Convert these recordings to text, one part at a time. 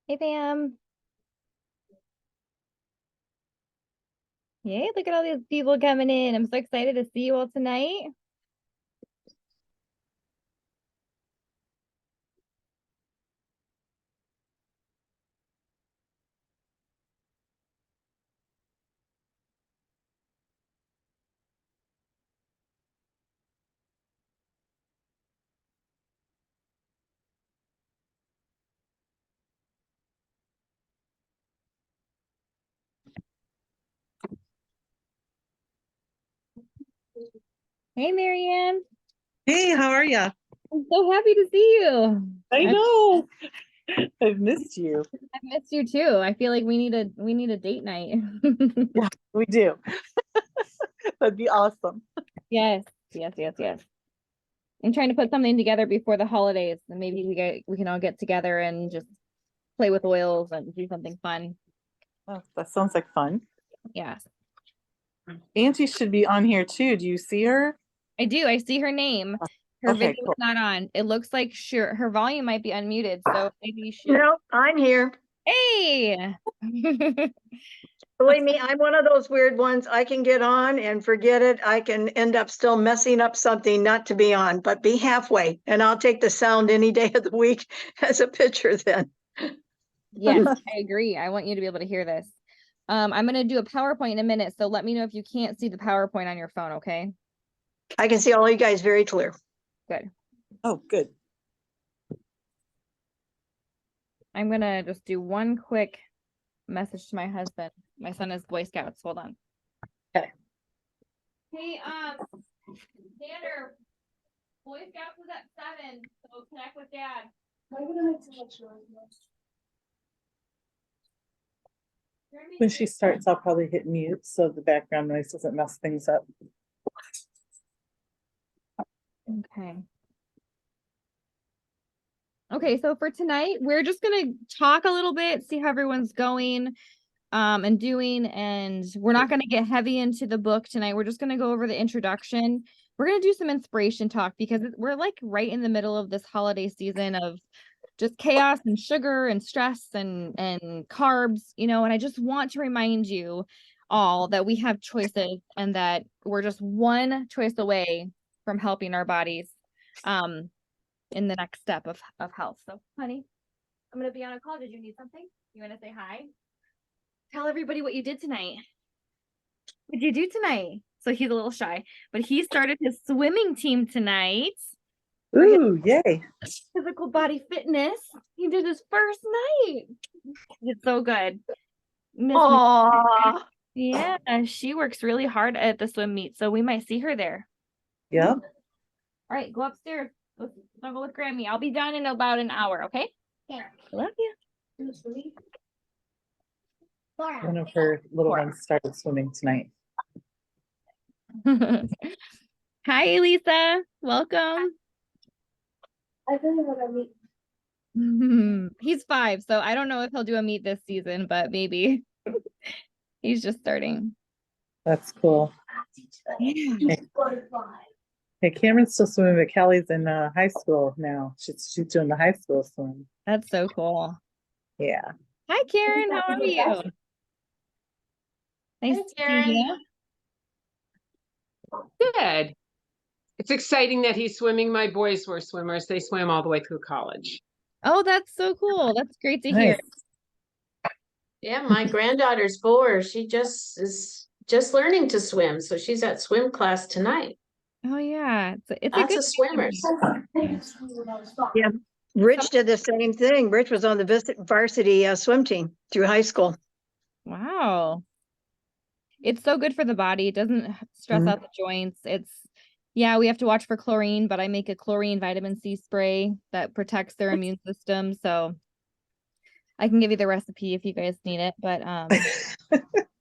Hey, Pam. Yay, look at all these people coming in. I'm so excited to see you all tonight. Hey, Marianne. Hey, how are you? I'm so happy to see you. I know. I've missed you. I've missed you too. I feel like we need a date night. Yeah, we do. That'd be awesome. Yes, yes, yes, yes. I'm trying to put something together before the holidays, and maybe we can all get together and just play with oils and do something fun. Oh, that sounds like fun. Yes, Auntie should be on here too. Do you see her? I do. I see her name. Her Okay, video is cool. not on. It looks like her volume might be unmuted, so maybe she. No, I'm here. Hey. Believe me, I'm one of those weird ones. I can get on and forget it. I can end up still messing up something not to be on, but be halfway. And I'll take the sound any day of the week as a picture then. Yes, I agree. I want you to be able to hear this. I'm going to do a PowerPoint in a minute, so let me know if you can't see the PowerPoint on your phone, okay? I can see all you guys very clear. Good. Oh, good. I'm going to just do one quick message to my husband. My son is Boy Scouts. Hold on. Okay. Hey, Xander, Boy Scouts is at 7, so connect with Dad. When she starts, I'll probably hit mute so the background noise doesn't mess things up. Okay. Okay, so for tonight, we're just gonna talk a little bit, see how everyone's going and doing, and we're not gonna get heavy into the book tonight. We're just gonna go over the introduction. We're gonna do some inspiration talk because we're like right in the middle of this holiday season of just chaos and sugar and stress and carbs, and I just want to remind you all that we have choices and that we're just one choice away from helping our bodies in the next step of health. So, honey, I'm going to be on a call. Did you need something? You want to say hi? Tell everybody what you did tonight. What did you do tonight? So he's a little shy, but he started his swimming team tonight. Ooh, yay. Physical body fitness. He did his first night. It's so good. Aww. Yeah, she works really hard at the swim meet, so we might see her there. Yeah. All right, go upstairs. I'll go with Grammy. I'll be done in about an hour, okay? Yeah. Love you. One of her little ones started swimming tonight. Hi, Lisa. Welcome. I really want to meet. He's 5, so I don't know if he'll do a meet this season, but maybe. He's just starting. That's cool. Yeah. Hey, Cameron's still swimming, but Kelly's in high school now. She's doing the high school swim. That's so cool. Yeah. Hi, Karen. How are you? Nice to see you. Good. It's exciting that he's swimming. My boys were swimmers. They swam all the way through college. Oh, that's so cool. That's great to hear. Yeah, my granddaughter's 4. She is just learning to swim, so she's at swim class tonight. Oh yeah, it's Lots a good of swimmers. Yeah. Rich did the same thing. Rich was on the varsity swim team through high school. Wow. It's so good for the body. It doesn't stress out the joints. Yeah, we have to watch for chlorine, but I make a chlorine vitamin C spray that protects their immune system. So I can give you the recipe if you guys need it, but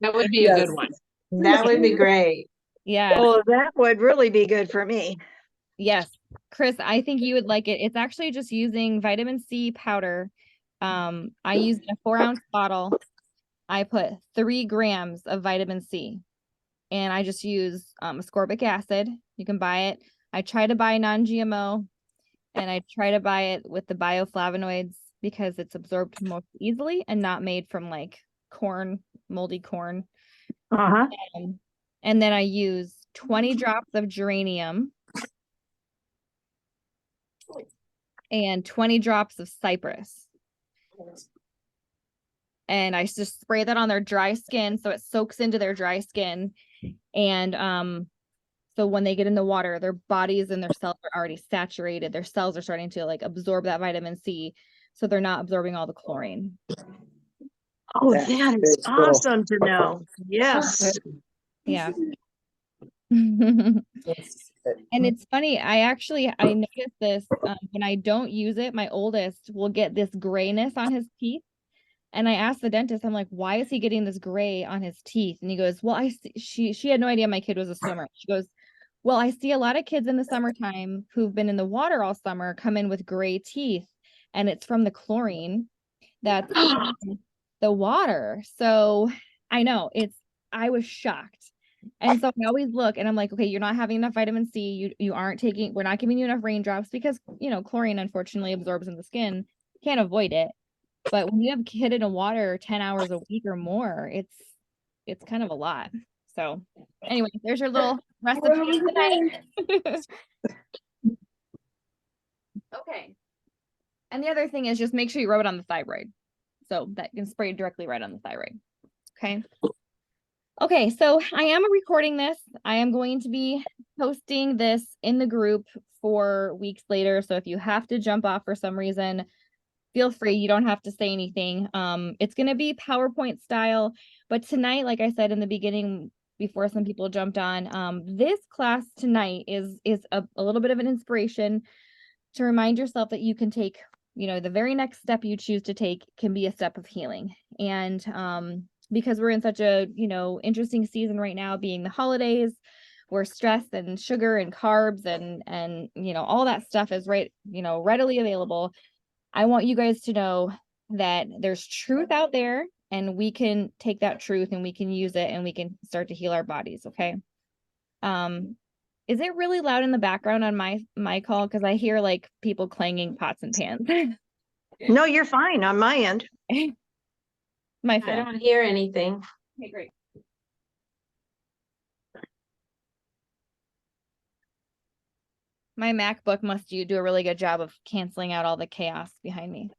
That would be a good one. That would be great. yeah. Oh, that would really be good for me. Yes. Chris, I think you would like it. It's actually just using vitamin C powder. I use in a 4-ounce bottle. I put 3 grams of vitamin C, and I just use ascorbic acid. You can buy it. I try to buy non-GMO, and I try to buy it with the bioflavonoids because it's absorbed most easily and not made from like corn, moldy corn. Uh-huh. And then I use 20 drops of geranium and 20 drops of cypress. And I just spray that on their dry skin so it soaks into their dry skin. And so when they get in the water, their bodies and their cells are already saturated. Their cells are starting to like absorb that vitamin C, so they're not absorbing all the chlorine. Oh, That's that is very cool. awesome to know. Yes. Yeah. And That's good. it's funny, I noticed this when I don't use it, my oldest will get this grayness on his teeth. And I asked the dentist, I'm like, why is he getting this gray on his teeth? And he goes, well, I see, she had no idea my kid was a swimmer. She goes, well, I see a lot of kids in the summertime who've been in the water all summer come in with gray teeth, and it's from the chlorine that's in the water. So I know I was shocked. And so I always look and I'm like, okay, you're not having enough vitamin C. We're not giving you enough raindrops because, chlorine unfortunately absorbs in the skin. Can't avoid it. But when you have a kid in the water 10 hours a week or more, it's kind of a lot. So anyway, there's your little recipe tonight. Okay. And the other thing is just make sure you rub it on the thyroid. So that you can spray directly right on the thyroid. Okay. Okay, so I am recording this. I am going to be posting this in the group for weeks later. So if you have to jump off for some reason, feel free. You don't have to say anything. It's going to be PowerPoint style, but tonight, like I said in the beginning, before some people jumped on, this class tonight is a little bit of an inspiration to remind yourself that you can take, the very next step you choose to take can be a step of healing. And because we're in such a, interesting season right now, being the holidays, where stress and sugar and carbs and all that stuff is readily available. I want you guys to know that there's truth out there, and we can take that truth and we can use it and we can start to heal our bodies. Okay. Is it really loud in the background on my call? Because I hear like people clanging pots and pans. No, you're fine on my end. My I phone. don't hear anything. Okay, great. My MacBook must do a really good job of canceling out all the chaos behind me.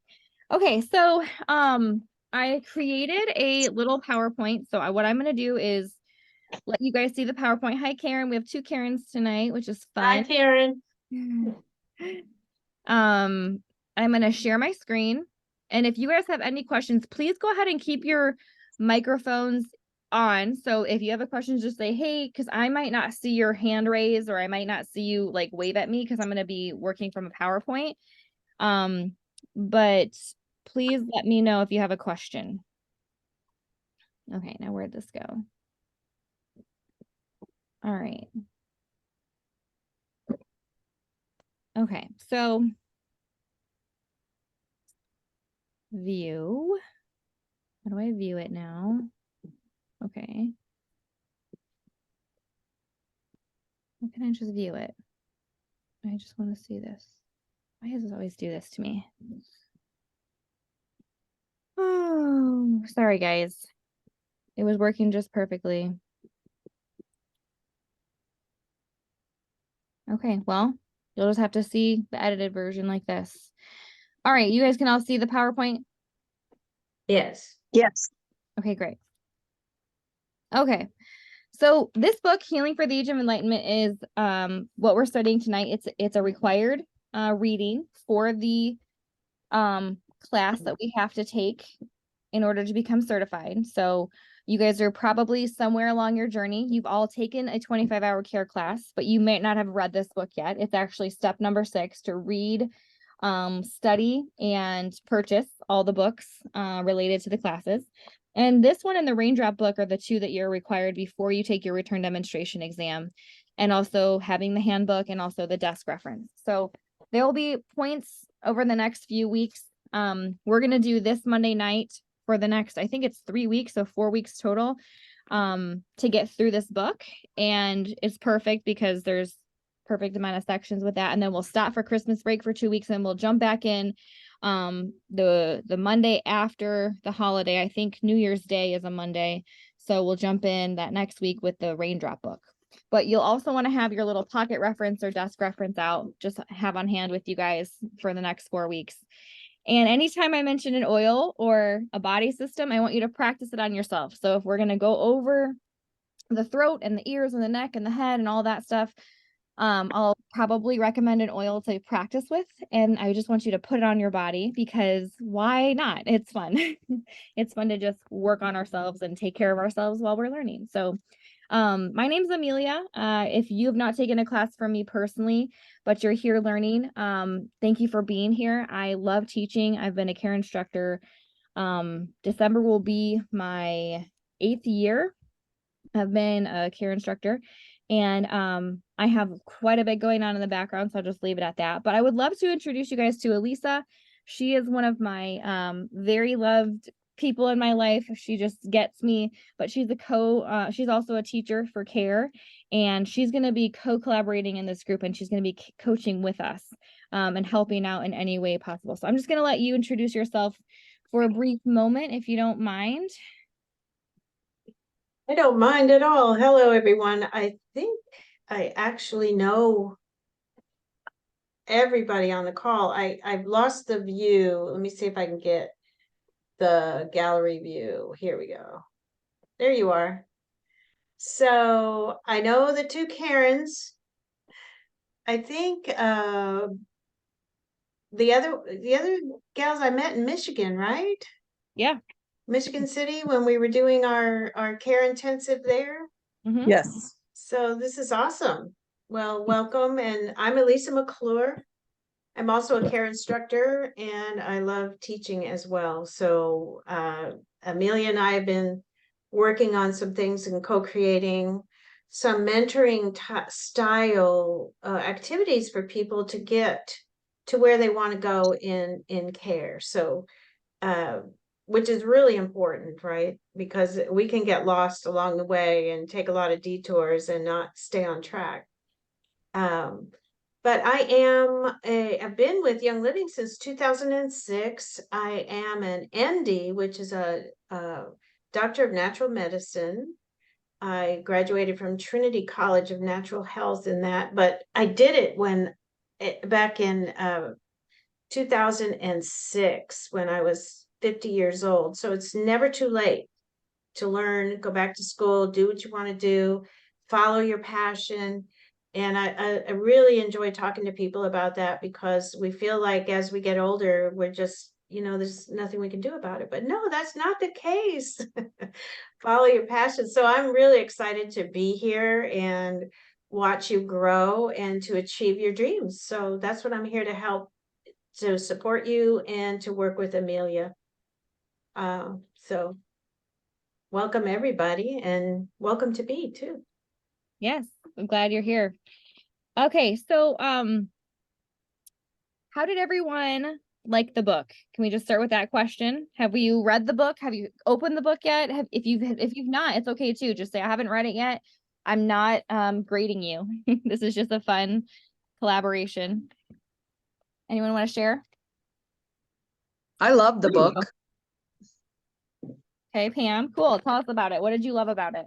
Okay, so I created a little PowerPoint. So what I'm going to do is let you guys see the PowerPoint. Hi, Karen. We have 2 Karens tonight, which is Hi, fun. Karen. I'm going to share my screen. And if you guys have any questions, please go ahead and keep your microphones on. So if you have a question, just say, hey, because I might not see your hand raise, or I might not see you like wave at me because I'm going to be working from a PowerPoint. But please let me know if you have a question. Okay, now where'd this go? All right. Okay, so view. How do I view it now? Okay. Why can't I just view it? I just want to see this. Why does it always do this to me? Oh, sorry guys. It was working just perfectly. Okay, well, you'll just have to see the edited version like this. All right, you guys can all see the PowerPoint? Yes. Yes. Okay, great. Okay, so this book, Healing for the Age of Enlightenment, is what we're studying tonight. It's a required reading for the class that we have to take in order to become certified. So you guys are probably somewhere along your journey. You've all taken a 25-hour care class, but you may not have read this book yet. It's actually step number 6 to read, study, and purchase all the books related to the classes. And this one and the Raindrop book are the 2 that you're required before you take your return demonstration exam, and also having the handbook and also the desk reference. So there will be points over the next few weeks. We're going to do this Monday night for the next, I think it's 3 weeks, so 4 weeks total, to get through this book. And it's perfect because there's perfect amount of sections with that. And then we'll stop for Christmas break for 2 weeks and we'll jump back in The Monday after the holiday. I think New Year's Day is a Monday. So we'll jump in that next week with the Raindrop book. But you'll also want to have your little pocket reference or desk reference out, just have on hand with you guys for the next 4 weeks. And anytime I mention an oil or a body system, I want you to practice it on yourself. So if we're going to go over the throat and the ears and the neck and the head and all that stuff, I'll probably recommend an oil to practice with. And I just want you to put it on your body, because why not? It's fun. It's fun to just work on ourselves and take care of ourselves while we're learning. So my name's Amelia. If you have not taken a class from me personally, but you're here learning, thank you for being here. I love teaching. I've been a care instructor. December will be my 8th year. I've been a care instructor, and I have quite a bit going on in the background, so I'll just leave it at that. But I would love to introduce you guys to Elisa. She is one of my very loved people in my life. She just gets me, but she's she's also a teacher for care, and she's going to be co-collaborating in this group, and she's going to be coaching with us and helping out in any way possible. So I'm just going to let you introduce yourself for a brief moment, if you don't mind. I don't mind at all. Hello, everyone. I think I actually know everybody on the call. I've lost the view. Let me see if I can get the gallery view. Here we go. There you are. So I know the two Karens. I think the other gals I met in Michigan, right? Yeah. Michigan City, when we were doing our care intensive there. Mm-hmm. Yes. So this is awesome. Well, welcome. And I'm Elisa McClure. I'm also a care instructor, and I love teaching as well. So Amelia and I have been working on some things and co-creating some mentoring style activities for people to get to where they want to go in care. So which is really important, right? Because we can get lost along the way and take a lot of detours and not stay on track. But I've been with Young Living since 2006. I am an ND, which is a Doctor of Natural Medicine. I graduated from Trinity College of Natural Health in that, but I did it back in 2006 when I was 50 years old. So it's never too late to learn, go back to school, do what you want to do, follow your passion. And I really enjoy talking to people about that, because we feel like as we get older, we're just, there's nothing we can do about it. But no, that's not the case. Follow your passion. So I'm really excited to be here and watch you grow and to achieve your dreams. So that's what I'm here to help, to support you and to work with Amelia. So welcome everybody, and welcome to be too. Yes, I'm glad you're here. Okay, so how did everyone like the book? Can we just start with that question? Have you read the book? Have you opened the book yet? If you've not, it's okay too. Just say I haven't read it yet. I'm not grading you. This is just a fun collaboration. Anyone want to share? I love the book. Okay, Pam, cool. Tell us about it. What did you love about it?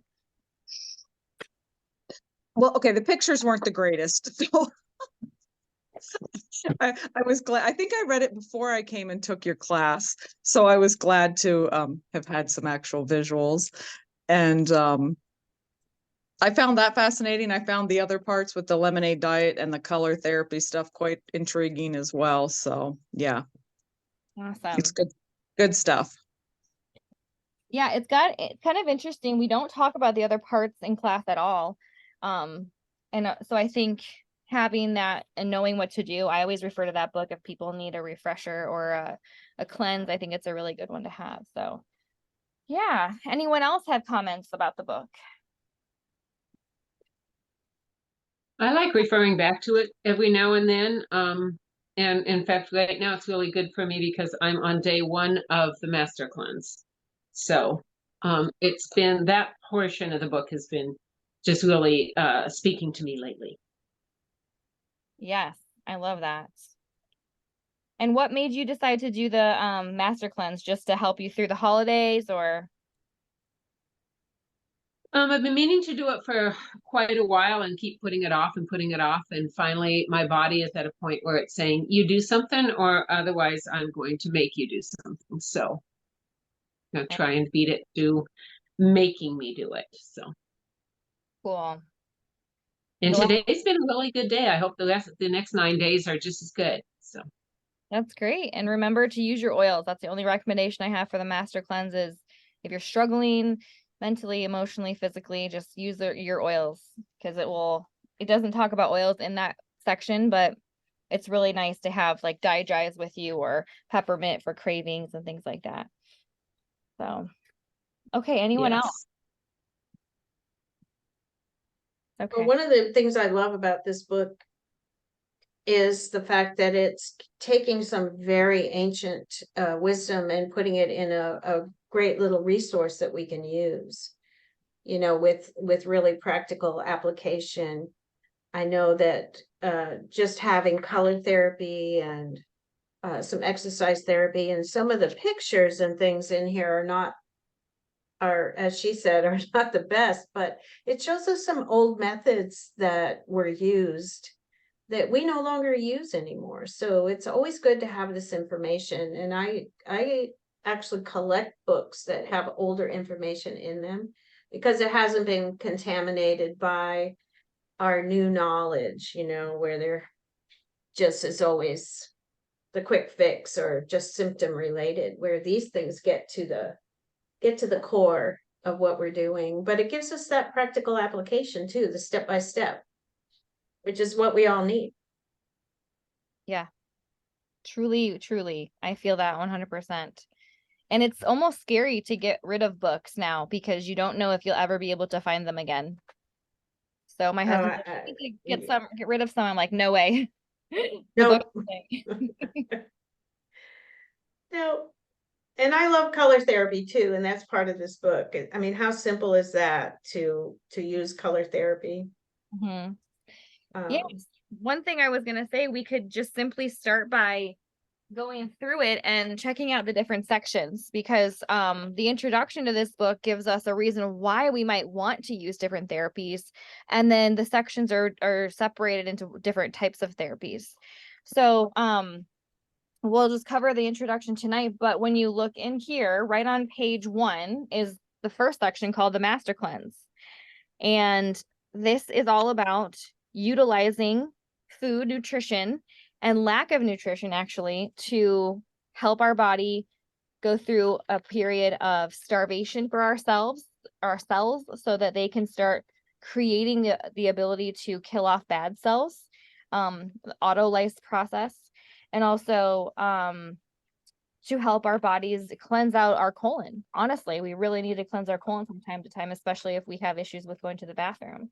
Well, okay, the pictures weren't the greatest. So I was glad. I think I read it before I came and took your class. So I was glad to have had some actual visuals. And I found that fascinating. I found the other parts with the lemonade diet and the color therapy stuff quite intriguing as well. So yeah. Awesome. It's good stuff. Yeah, it's kind of interesting. We don't talk about the other parts in class at all. So I think having that and knowing what to do, I always refer to that book if people need a refresher or a cleanse. I think it's a really good one to have. So yeah, anyone else have comments about the book? I like referring back to it every now and then. And in fact, right now it's really good for me because I'm on day 1 of the master cleanse. So it's been, that portion of the book has been just really speaking to me lately. Yes, I love that. And what made you decide to do the master cleanse, just to help you through the holidays, or? I've been meaning to do it for quite a while and keep putting it off and putting it off. And finally, my body is at a point where it's saying, you do something, or otherwise I'm going to make you do something. So I'm gonna try and beat it to making me do it. So, Cool. and The last- today's been a really good day. I hope the next 9 days are just as good. So, That's great. And remember to use your oils. That's the only recommendation I have for the master cleanse is if you're struggling mentally, emotionally, physically, just use your oils, because it doesn't talk about oils in that section, but it's really nice to have like dry with you, or peppermint for cravings and things like that. So, okay, anyone else? Well, Okay. one of the things I love about this book is the fact that it's taking some very ancient wisdom and putting it in a great little resource that we can use, with really practical application. I know that just having color therapy and some exercise therapy, and some of the pictures and things in here are, as she said, are not the best, but it shows us some old methods that were used that we no longer use anymore. So it's always good to have this information. And I actually collect books that have older information in them, because it hasn't been contaminated by our new knowledge, where they're just as always the quick fix or just symptom related, where these things get to the core of what we're doing. But it gives us that practical application too, the step by step, which is what we all need. Yeah. Truly, I feel that 100%. And it's almost scary to get rid of books now, because you don't know if you'll ever be able to find them again. So my husband said, "You need to get rid of some." I'm like, no way. The Nope. book thing. No. And I love color therapy too, and that's part of this book. I mean, how simple is that to use color therapy? Mhm. Um, Yes. One thing I was gonna say, we could just simply start by going through it and checking out the different sections, because the introduction to this book gives us a reason why we might want to use different therapies, and then the sections are separated into different types of therapies. So we'll just cover the introduction tonight, but when you look in here, right on page 1 is the first section called the Master Cleanse. And this is all about utilizing food, nutrition, and lack of nutrition actually to help our body go through a period of starvation for ourselves, so that they can start creating the ability to kill off bad cells, the autolysis process, and also to help our bodies cleanse out our colon. Honestly, we really need to cleanse our colon from time to time, especially if we have issues with going to the bathroom.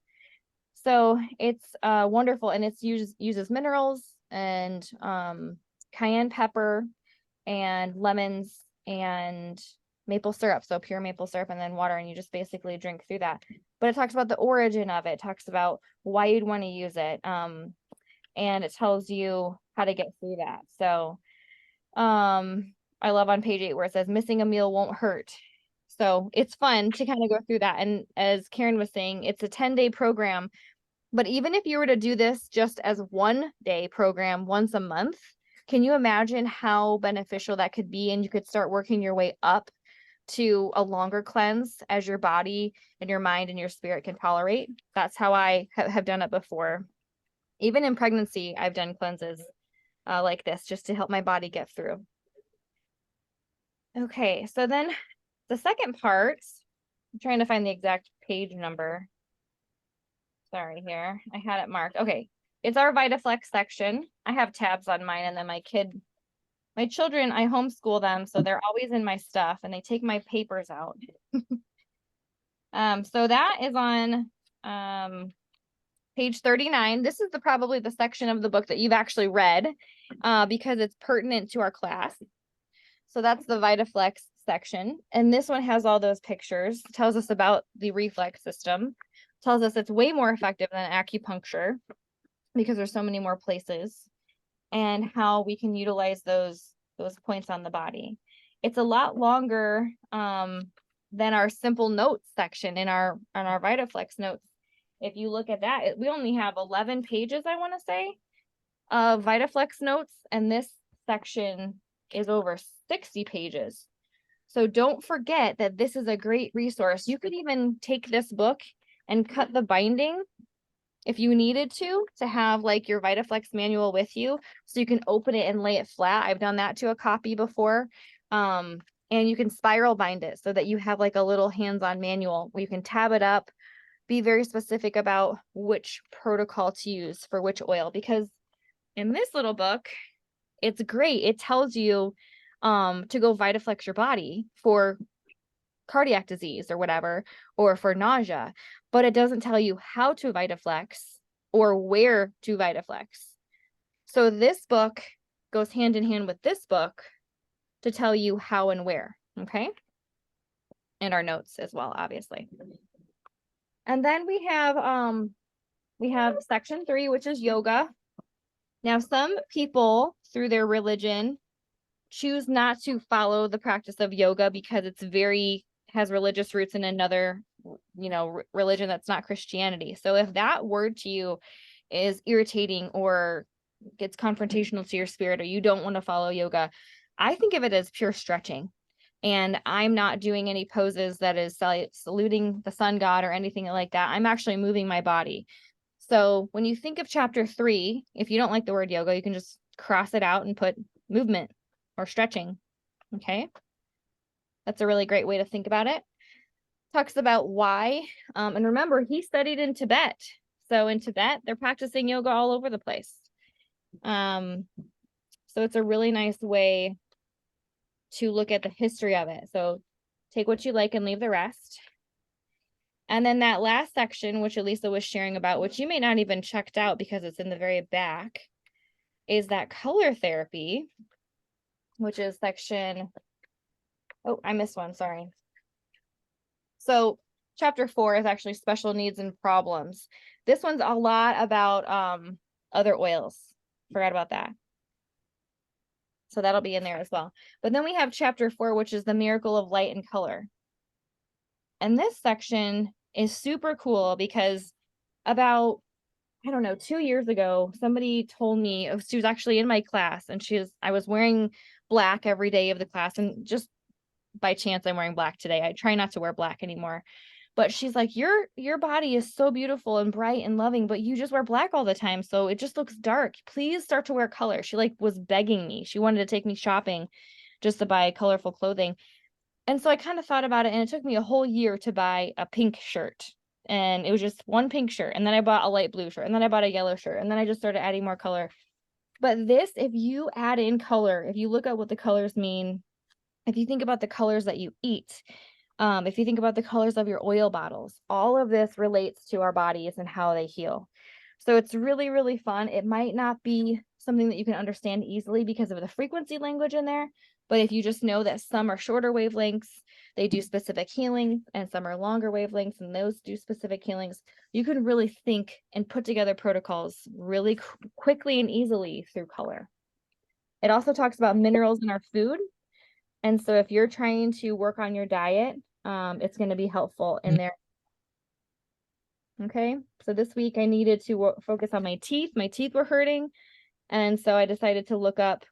So it's wonderful, and it's uses minerals and cayenne pepper and lemons and maple syrup, so pure maple syrup, and then water, and you just basically drink through that. But it talks about the origin of it, talks about why you'd want to use it, and it tells you how to get through that. So I love on page 8 where it says missing a meal won't hurt. So it's fun to kind of go through that. And as Karen was saying, it's a 10-day program. But even if you were to do this just as 1-day program once a month, can you imagine how beneficial that could be? And you could start working your way up to a longer cleanse as your body and your mind and your spirit can tolerate. That's how I have done it before. Even in pregnancy, I've done cleanses like this just to help my body get through. Okay, so then the second part, I'm trying to find the exact page number. Sorry here, I had it marked. Okay, it's our Vitaflex section. I have tabs on mine, and then my children, I homeschool them, so they're always in my stuff, and they take my papers out. So that is on page 39. This is probably the section of the book that you've actually read, because it's pertinent to our class. So that's the Vitaflex section. And this one has all those pictures, tells us about the reflex system, tells us it's way more effective than acupuncture because there's so many more places. and how we can utilize those points on the body. It's a lot longer than our simple notes section in our Vitaflex notes. If you look at that, we only have 11 pages, I want to say, of Vitaflex notes, and this section is over 60 pages. So don't forget that this is a great resource. You could even take this book and cut the binding if you needed to have like your Vitaflex manual with you, so you can open it and lay it flat. I've done that to a copy before. And you can spiral bind it so that you have like a little hands-on manual where you can tab it up, be very specific about which protocol to use for which oil, because in this little book, it's great. It tells you to go Vitaflex your body for cardiac disease or whatever, or for nausea, but it doesn't tell you how to Vitaflex or where to Vitaflex. So this book goes hand in hand with this book to tell you how and where, okay? And our notes as well, obviously. And then we have section 3, which is yoga. Now, some people through their religion choose not to follow the practice of yoga because it's has religious roots in another, religion that's not Christianity. So if that word to you is irritating or gets confrontational to your spirit, or you don't want to follow yoga, I think of it as pure stretching. And I'm not doing any poses that is saluting the sun god or anything like that. I'm actually moving my body. So when you think of chapter 3, if you don't like the word yoga, you can just cross it out and put movement or stretching. Okay. That's a really great way to think about it. Talks about why. And remember, he studied in Tibet. So in Tibet, they're practicing yoga all over the place. So it's a really nice way to look at the history of it. So take what you like and leave the rest. And then that last section, which Elisa was sharing about, which you may not even checked out because it's in the very back, is that color therapy, which is section, oh, I missed one, sorry. So chapter 4 is actually special needs and problems. This one's a lot about other oils. Forgot about that. So that'll be in there as well. But then we have chapter 4, which is the miracle of light and color. And this section is super cool because about, 2 years ago, somebody told me, she was actually in my class, and I was wearing black every day of the class, and just by chance I'm wearing black today. I try not to wear black anymore. But she's like, your body is so beautiful and bright and loving, but you just wear black all the time, so it just looks dark. Please start to wear color. She was begging me. She wanted to take me shopping just to buy colorful clothing. And so I kind of thought about it, and it took me a whole year to buy a pink shirt. And it was just one pink shirt. And then I bought a light blue shirt. And then I bought a yellow shirt. And then I just started adding more color. But this, if you add in color, if you look at what the colors mean, if you think about the colors that you eat, if you think about the colors of your oil bottles, all of this relates to our bodies and how they heal. So it's really, really fun. It might not be something that you can understand easily because of the frequency language in there. But if you just know that some are shorter wavelengths, they do specific healing, and some are longer wavelengths, and those do specific healings, you can really think and put together protocols really quickly and easily through color. It also talks about minerals in our food. And so if you're trying to work on your diet, it's going to be helpful in there. Okay, so this week I needed to focus on my teeth. My teeth were hurting. And so I decided to look up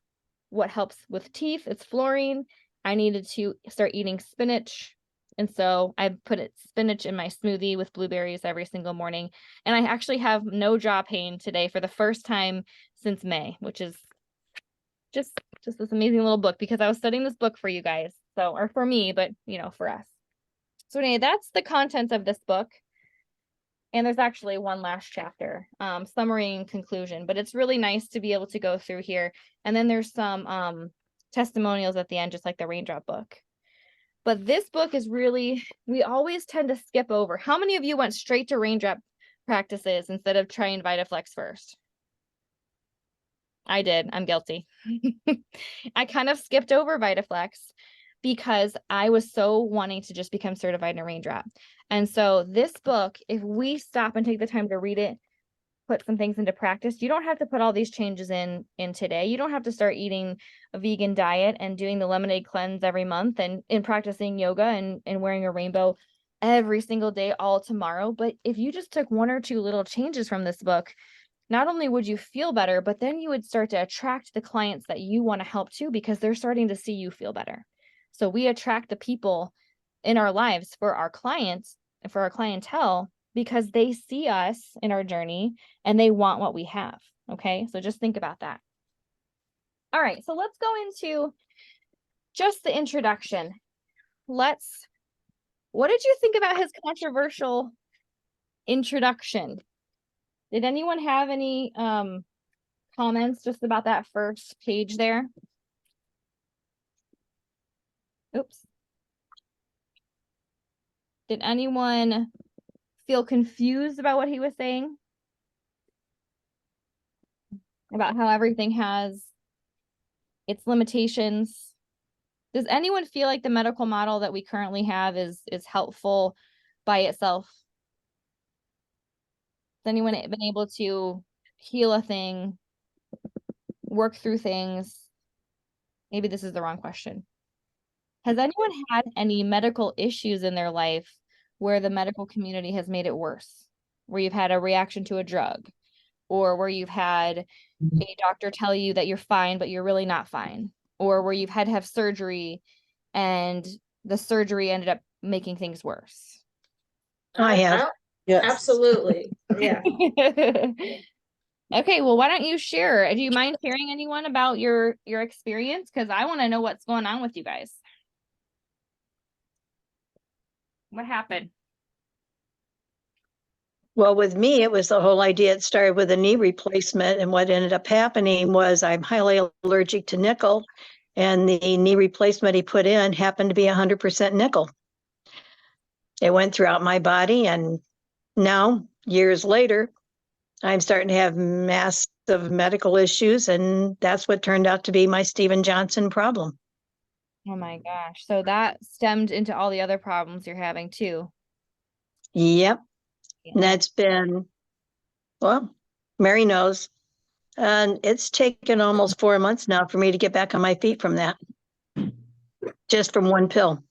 what helps with teeth. It's fluorine. I needed to start eating spinach. And so I put spinach in my smoothie with blueberries every single morning. And I actually have no jaw pain today for the first time since May, which is just this amazing little book, because I was studying this book for you guys. So, or for me, but for us. So anyway, that's the contents of this book. And there's actually one last chapter, summary and conclusion, but it's really nice to be able to go through here. And then there's some testimonials at the end, just like the Raindrop book. But this book is really, we always tend to skip over. How many of you went straight to Raindrop practices instead of trying Vitaflex first? I did. I'm guilty. I kind of skipped over Vitaflex because I was so wanting to just become certified in a Raindrop. And so this book, if we stop and take the time to read it, put some things into practice. You don't have to put all these changes in today. You don't have to start eating a vegan diet and doing the lemonade cleanse every month and practicing yoga and wearing a rainbow every single day all tomorrow. But if you just took one or two little changes from this book, not only would you feel better, but then you would start to attract the clients that you want to help too, because they're starting to see you feel better. So we attract the people in our lives for our clients and for our clientele because they see us in our journey and they want what we have. Okay. So just think about that. All right. So let's go into just the introduction. What did you think about his controversial introduction? Did anyone have any comments just about that first page there? Oops. Did anyone feel confused about what he was saying? About how everything has its limitations? Does anyone feel like the medical model that we currently have is helpful by itself? Has anyone been able to heal a thing, work through things? Maybe this is the wrong question. Has anyone had any medical issues in their life where the medical community has made it worse? Where you've had a reaction to a drug, or where you've had a doctor tell you that you're fine, but you're really not fine, or where you've had to have surgery and the surgery ended up making things worse? I have. Yes. Absolutely. Yeah. Okay, well, why don't you share? Do you mind sharing anyone about your experience? Because I want to know what's going on with you guys. What happened? Well, with me, it was the whole idea. It started with a knee replacement. And what ended up happening was I'm highly allergic to nickel. And the knee replacement he put in happened to be 100% nickel. It went throughout my body. And now, years later, I'm starting to have massive medical issues. And that's what turned out to be my Steven Johnson problem. Oh my gosh. So that stemmed into all the other problems you're having too. Yep. Yeah. And that's been, well, Mary knows. And it's taken almost 4 months now for me to get back on my feet from that. Just from one pill.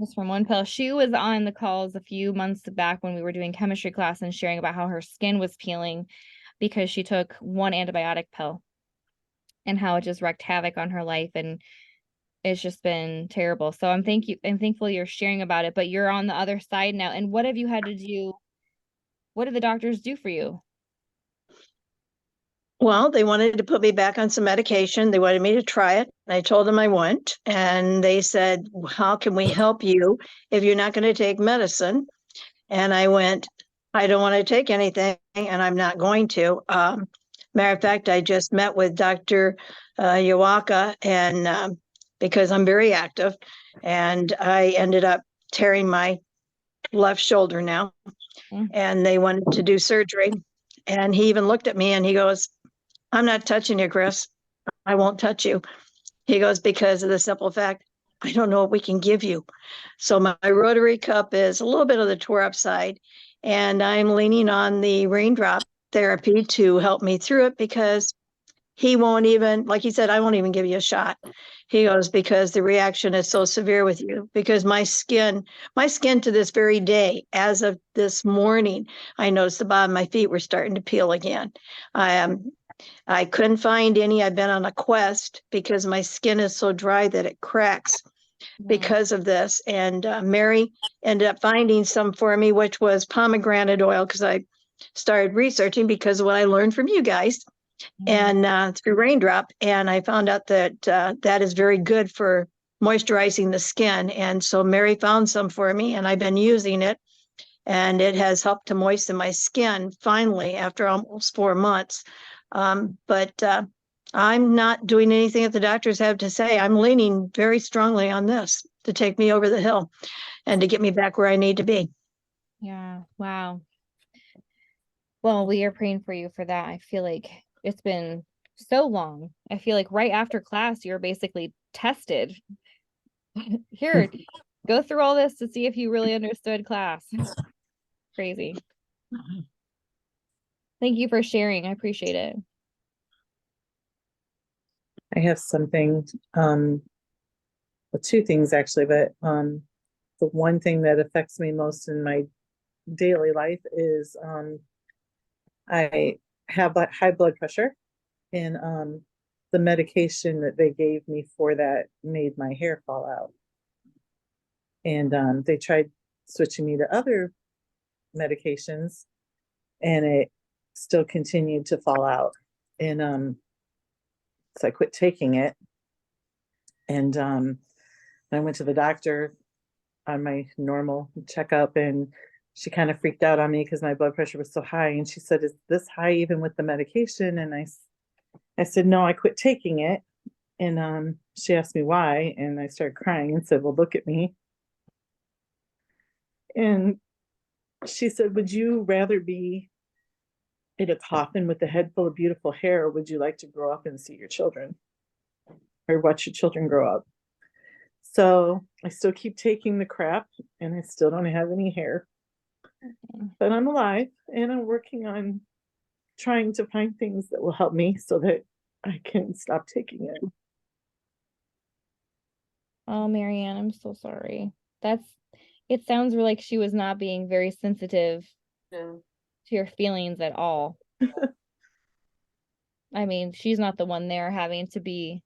Just from one pill. She was on the calls a few months back when we were doing chemistry class and sharing about how her skin was peeling because she took one antibiotic pill and how it just wreaked havoc on her life. And it's just been terrible. So I'm thankful you're sharing about it, but you're on the other side now. And what have you had to do? What did the doctors do for you? Well, they wanted to put me back on some medication. They wanted me to try it. I told them I wouldn't. And they said, how can we help you if you're not going to take medicine? And I went, I don't want to take anything and I'm not going to. Matter of fact, I just met with Dr. Yawaka and because I'm very active and I ended up tearing my left shoulder now and they wanted to do surgery. And he even looked at me and he goes, I'm not touching you, Chris. I won't touch you. He goes, because of the simple fact, I don't know what we can give you. So my rotary cup is a little bit of the tore up side, and I'm leaning on the raindrop therapy to help me through it because he won't even, like he said, I won't even give you a shot. He goes, because the reaction is so severe with you, because my skin to this very day, as of this morning, I noticed the bottom of my feet were starting to peel again. I couldn't find any. I've been on a quest because my skin is so dry that it cracks because of this. And Mary ended up finding some for me, which was pomegranate oil, because I started researching because of what I learned from you guys and through Raindrop. And I found out that that is very good for moisturizing the skin. And so Mary found some for me and I've been using it. And it has helped to moisten my skin finally after almost 4 months. But I'm not doing anything that the doctors have to say. I'm leaning very strongly on this to take me over the hill and to get me back where I need to be. Yeah. Wow. Well, we are praying for you for that. I feel like it's been so long. I feel like right after class, you're basically tested. Here, go through all this to see if you really understood class. Crazy. Thank you for sharing. I appreciate it. I have something, well, two things actually, but the one thing that affects me most in my daily life is I have high blood pressure, and the medication that they gave me for that made my hair fall out. And they tried switching me to other medications, and it still continued to fall out. And so I quit taking it. And I went to the doctor on my normal checkup, and she kind of freaked out on me because my blood pressure was so high. And she said, "Is this high even with the medication?" And I said, "No, I quit taking it." And she asked me why, and I started crying and said, "Well, look at me." And she said, "Would you rather be in a coffin with a head full of beautiful hair, or would you like to grow up and see your children, or watch your children grow up?" So I still keep taking the crap, and I still don't have any hair, but I'm alive, and I'm working on trying to find things that will help me so that I can stop taking it. Oh, Marianne, I'm so sorry. It sounds like she was not being very sensitive No. to your feelings at all. I mean, she's not the one there having to be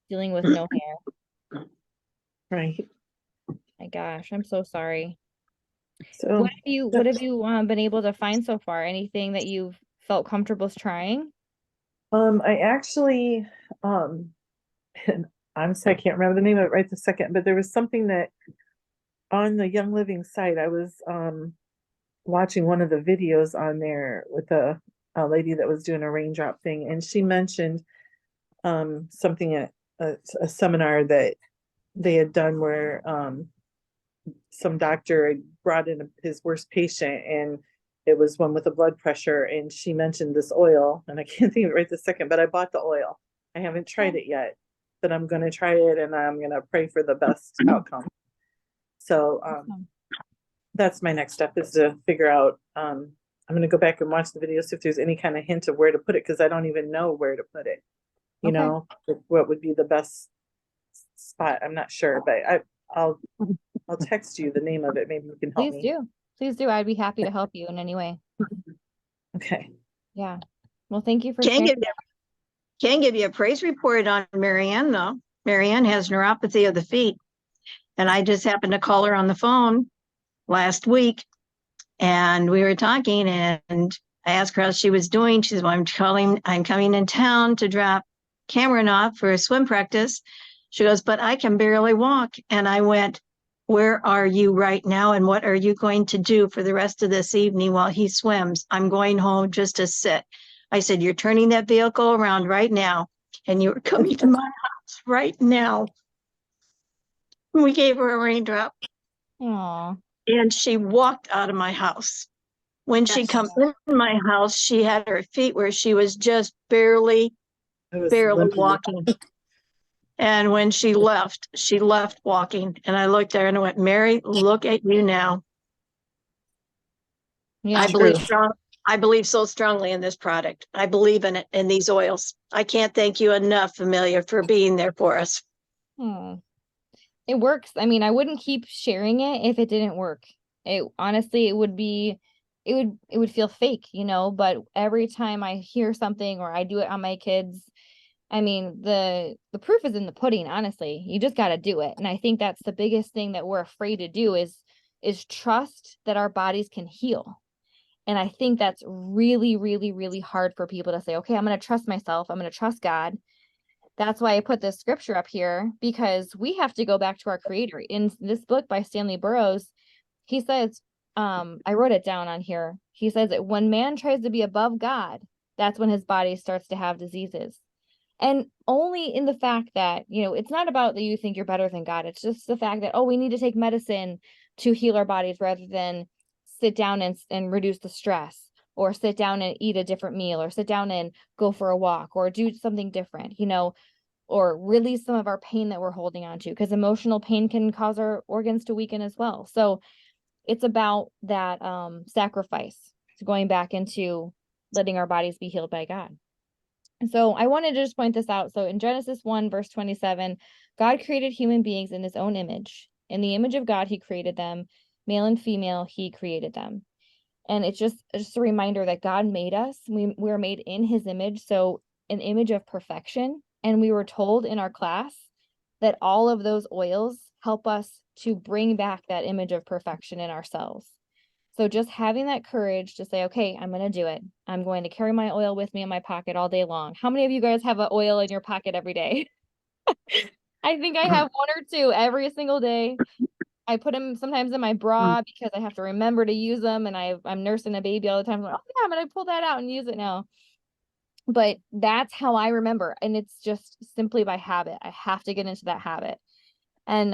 dealing with no hair. Right. My gosh, I'm so sorry. So What have you been able to find so far? Anything that you've felt comfortable trying? I actually and honestly, I can't remember the name of it right this second, but there was something that on the Young Living site, I was watching one of the videos on there with a lady that was doing a raindrop thing, and she mentioned something at a seminar that they had done where some doctor had brought in his worst patient, and it was one with a blood pressure, and she mentioned this oil, and I can't think of it right this second, but I bought the oil. I haven't tried it yet, but I'm going to try it, and I'm going to pray for the best outcome. So that's my next step, is to figure out, I'm going to go back and watch the video, see if there's any kind of hint of where to put it, because I don't even know where to put it. You Okay. know, what would be the best spot? I'm not sure, but I'll text you the name of it. Maybe you can help Please me. do. Please do. I'd be happy to help you in any way. Okay. Yeah. Well, thank you for Can't sharing. give you a praise report on Marianne, though. Marianne has neuropathy of the feet, and I just happened to call her on the phone last week, and we were talking, and I asked her how she was doing. She said, "Well, I'm coming in town to drop Cameron off for a swim practice." She goes, "But I can barely walk." And I went, "Where are you right now? And what are you going to do for the rest of this evening while he swims?" "I'm going home just to sit." I said, "You're turning that vehicle around right now, and you're coming to my house right now." We gave her a raindrop, Aw. and she walked out of my house. When she Yes. comes in my house, she had her feet where she was just barely I was limping. limping. Walking. And when she left walking. And I looked at her and I went, "Mary, look at you now." Yeah. I believe so strongly in this product. I believe in it, in these oils. I can't thank you enough, Amelia, for being there for us. Oh. It works. I mean, I wouldn't keep sharing it if it didn't work. It honestly, it would feel fake, but every time I hear something or I do it on my kids, I mean, the proof is in the pudding, honestly. You just got to do it. And I think that's the biggest thing that we're afraid to do is trust that our bodies can heal. And I think that's really, really, really hard for people to say, "Okay, I'm going to trust myself. I'm going to trust God." That's why I put this scripture up here, because we have to go back to our creator. In this book by Stanley Burroughs, he says, I wrote it down on here. He says that when man tries to be above God, that's when his body starts to have diseases. And only in the fact that, it's not about that you think you're better than God. It's just the fact that, we need to take medicine to heal our bodies rather than sit down and reduce the stress, or sit down and eat a different meal, or sit down and go for a walk, or do something different, or release some of our pain that we're holding on to, because emotional pain can cause our organs to weaken as well. So it's about that sacrifice. So going back into letting our bodies be healed by God. And so I wanted to just point this out. So in Genesis 1, verse 27, God created human beings in his own image. In the image of God, he created them. Male and female, he created them. And it's just a reminder that God made us. We were made in his image. So an image of perfection. And we were told in our class that all of those oils help us to bring back that image of perfection in ourselves. So just having that courage to say, okay, I'm going to do it. I'm going to carry my oil with me in my pocket all day long. How many of you guys have an oil in your pocket every day? I think I have one or two every single day. I put them sometimes in my bra because I have to remember to use them. And I'm nursing a baby all the time. I'm like, oh yeah, I'm going to pull that out and use it now. But that's how I remember. And it's just simply by habit. I have to get into that habit. And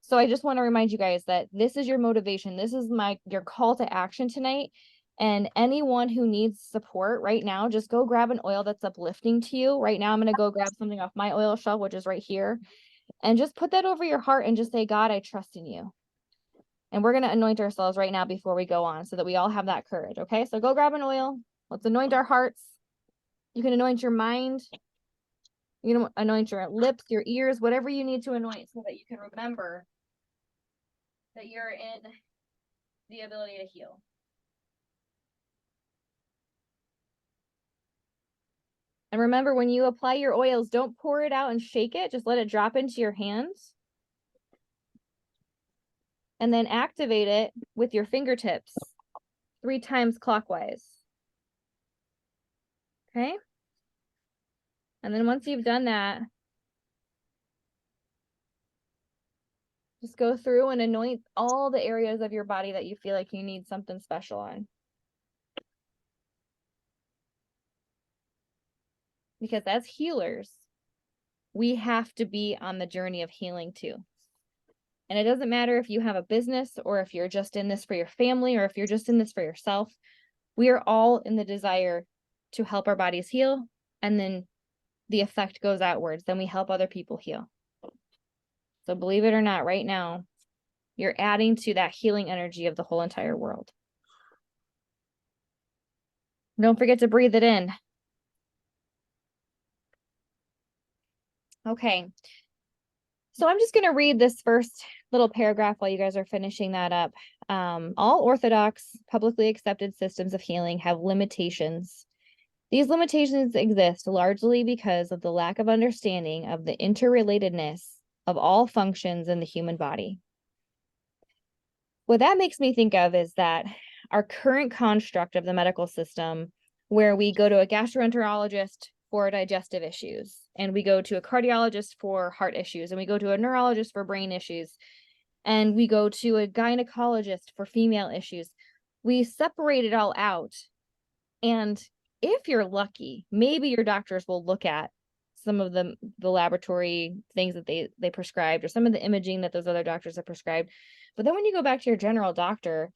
so I just want to remind you guys that this is your motivation. This is your call to action tonight. And anyone who needs support right now, just go grab an oil that's uplifting to you. Right now, I'm going to go grab something off my oil shelf, which is right here. And just put that over your heart and just say, God, I trust in you. And we're going to anoint ourselves right now before we go on so that we all have that courage. Okay, so go grab an oil. Let's anoint our hearts. You can anoint your mind. You can anoint your lips, your ears, whatever you need to anoint so that you can remember that you're in the ability to heal. And remember, when you apply your oils, don't pour it out and shake it. Just let it drop into your hands. And then activate it with your fingertips 3 times clockwise. Okay? And then once you've done that, just go through and anoint all the areas of your body that you feel like you need something special on. Because as healers, we have to be on the journey of healing too. And it doesn't matter if you have a business or if you're just in this for your family or if you're just in this for yourself. We are all in the desire to help our bodies heal, and then the effect goes outwards. Then we help other people heal. So believe it or not, right now, you're adding to that healing energy of the whole entire world. Don't forget to breathe it in. Okay. So I'm just going to read this first little paragraph while you guys are finishing that up. All orthodox, publicly accepted systems of healing have limitations. These limitations exist largely because of the lack of understanding of the interrelatedness of all functions in the human body. What that makes me think of is that our current construct of the medical system, where we go to a gastroenterologist for digestive issues, and we go to a cardiologist for heart issues, and we go to a neurologist for brain issues, and we go to a gynecologist for female issues. We separate it all out. And if you're lucky, maybe your doctors will look at some of the laboratory things that they prescribed, or some of the imaging that those other doctors have prescribed. But then when you go back to your general doctor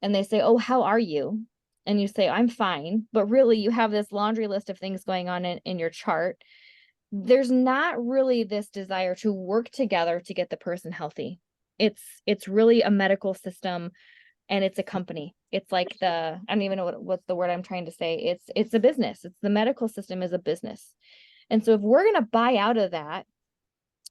and they say, oh, how are you? And you say, I'm fine. But really, you have this laundry list of things going on in your chart. There's not really this desire to work together to get the person healthy. It's really a medical system, and it's a company. It's like I don't even know what's the word I'm trying to say. It's a business. It's the medical system is a business. And so if we're going to buy out of that,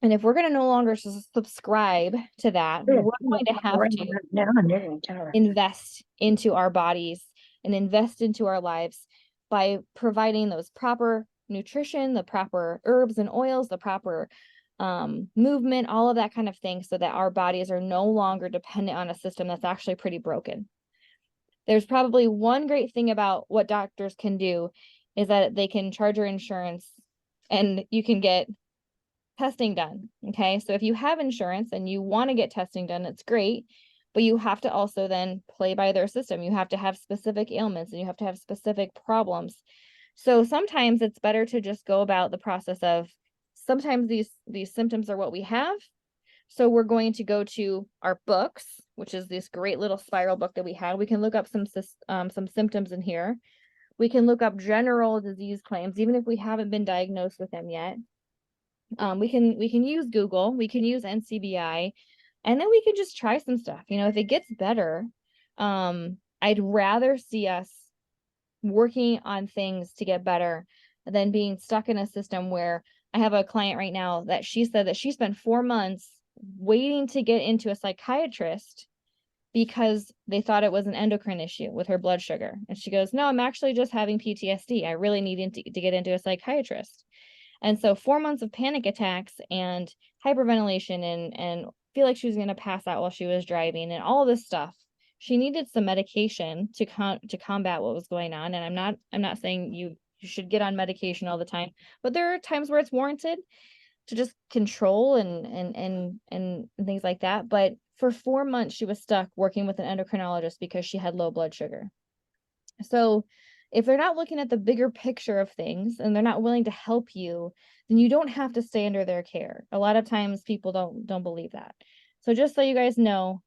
and if we're going to no longer subscribe to that, we're going to have to invest into our bodies and invest into our lives by providing those proper nutrition, the proper herbs and oils, the proper movement, all of that kind of thing, so that our bodies are no longer dependent on a system that's actually pretty broken. There's probably one great thing about what doctors can do is that they can charge your insurance and you can get testing done. Okay. So if you have insurance and you want to get testing done, it's great, but you have to also then play by their system. You have to have specific ailments and you have to have specific problems. So sometimes it's better to just go about the process of, sometimes these symptoms are what we have. So we're going to go to our books, which is this great little spiral book that we had. We can look up some symptoms in here. We can look up general disease claims, even if we haven't been diagnosed with them yet. We can use Google, we can use NCBI, and then we can just try some stuff. If it gets better, I'd rather see us working on things to get better than being stuck in a system where I have a client right now that she said that she spent 4 months waiting to get into a psychiatrist because they thought it was an endocrine issue with her blood sugar. And she goes, no, I'm actually just having PTSD. I really need to get into a psychiatrist. And so 4 months of panic attacks and hyperventilation and feel like she was going to pass out while she was driving and all this stuff. She needed some medication to combat what was going on. And I'm not saying you should get on medication all the time, but there are times where it's warranted to just control and things like that. But for 4 months, she was stuck working with an endocrinologist because she had low blood sugar. So if they're not looking at the bigger picture of things and they're not willing to help you, then you don't have to stay under their care. A lot of times people don't believe that. So just so you guys know,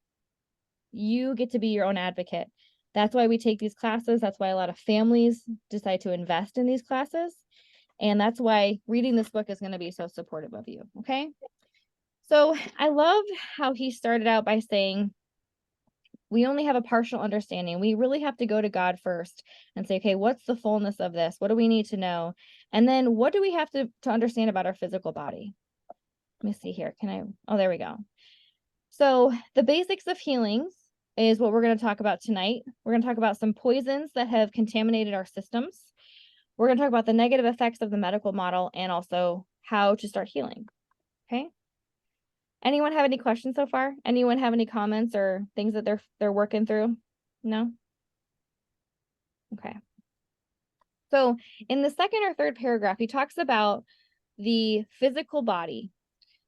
you get to be your own advocate. That's why we take these classes. That's why a lot of families decide to invest in these classes. And that's why reading this book is going to be so supportive of you. Okay. So I loved how he started out by saying, we only have a partial understanding. We really have to go to God first and say, okay, what's the fullness of this? What do we need to know? And then what do we have to understand about our physical body? Let me see here. Oh, there we go. So the basics of healings is what we're going to talk about tonight. We're going to talk about some poisons that have contaminated our systems. We're going to talk about the negative effects of the medical model and also how to start healing. Okay. Anyone have any questions so far? Anyone have any comments or things that they're working through? No? Okay. So in the second or third paragraph, he talks about the physical body.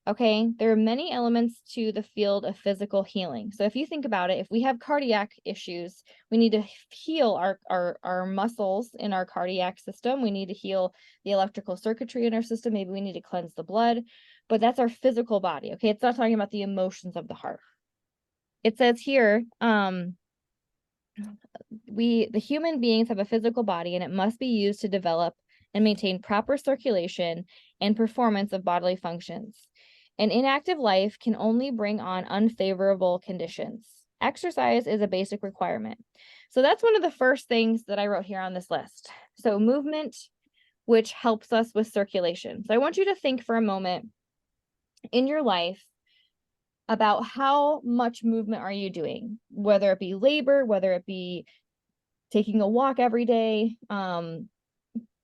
Okay, there are many elements to the field of physical healing. So if you think about it, if we have cardiac issues, we need to heal our muscles in our cardiac system. We need to heal the electrical circuitry in our system. Maybe we need to cleanse the blood, but that's our physical body. Okay, it's not talking about the emotions of the heart. It says here, the human beings have a physical body and it must be used to develop and maintain proper circulation and performance of bodily functions. An inactive life can only bring on unfavorable conditions. Exercise is a basic requirement. So that's one of the first things that I wrote here on this list. So movement, which helps us with circulation. So I want you to think for a moment in your life about how much movement are you doing, whether it be labor, whether it be taking a walk every day,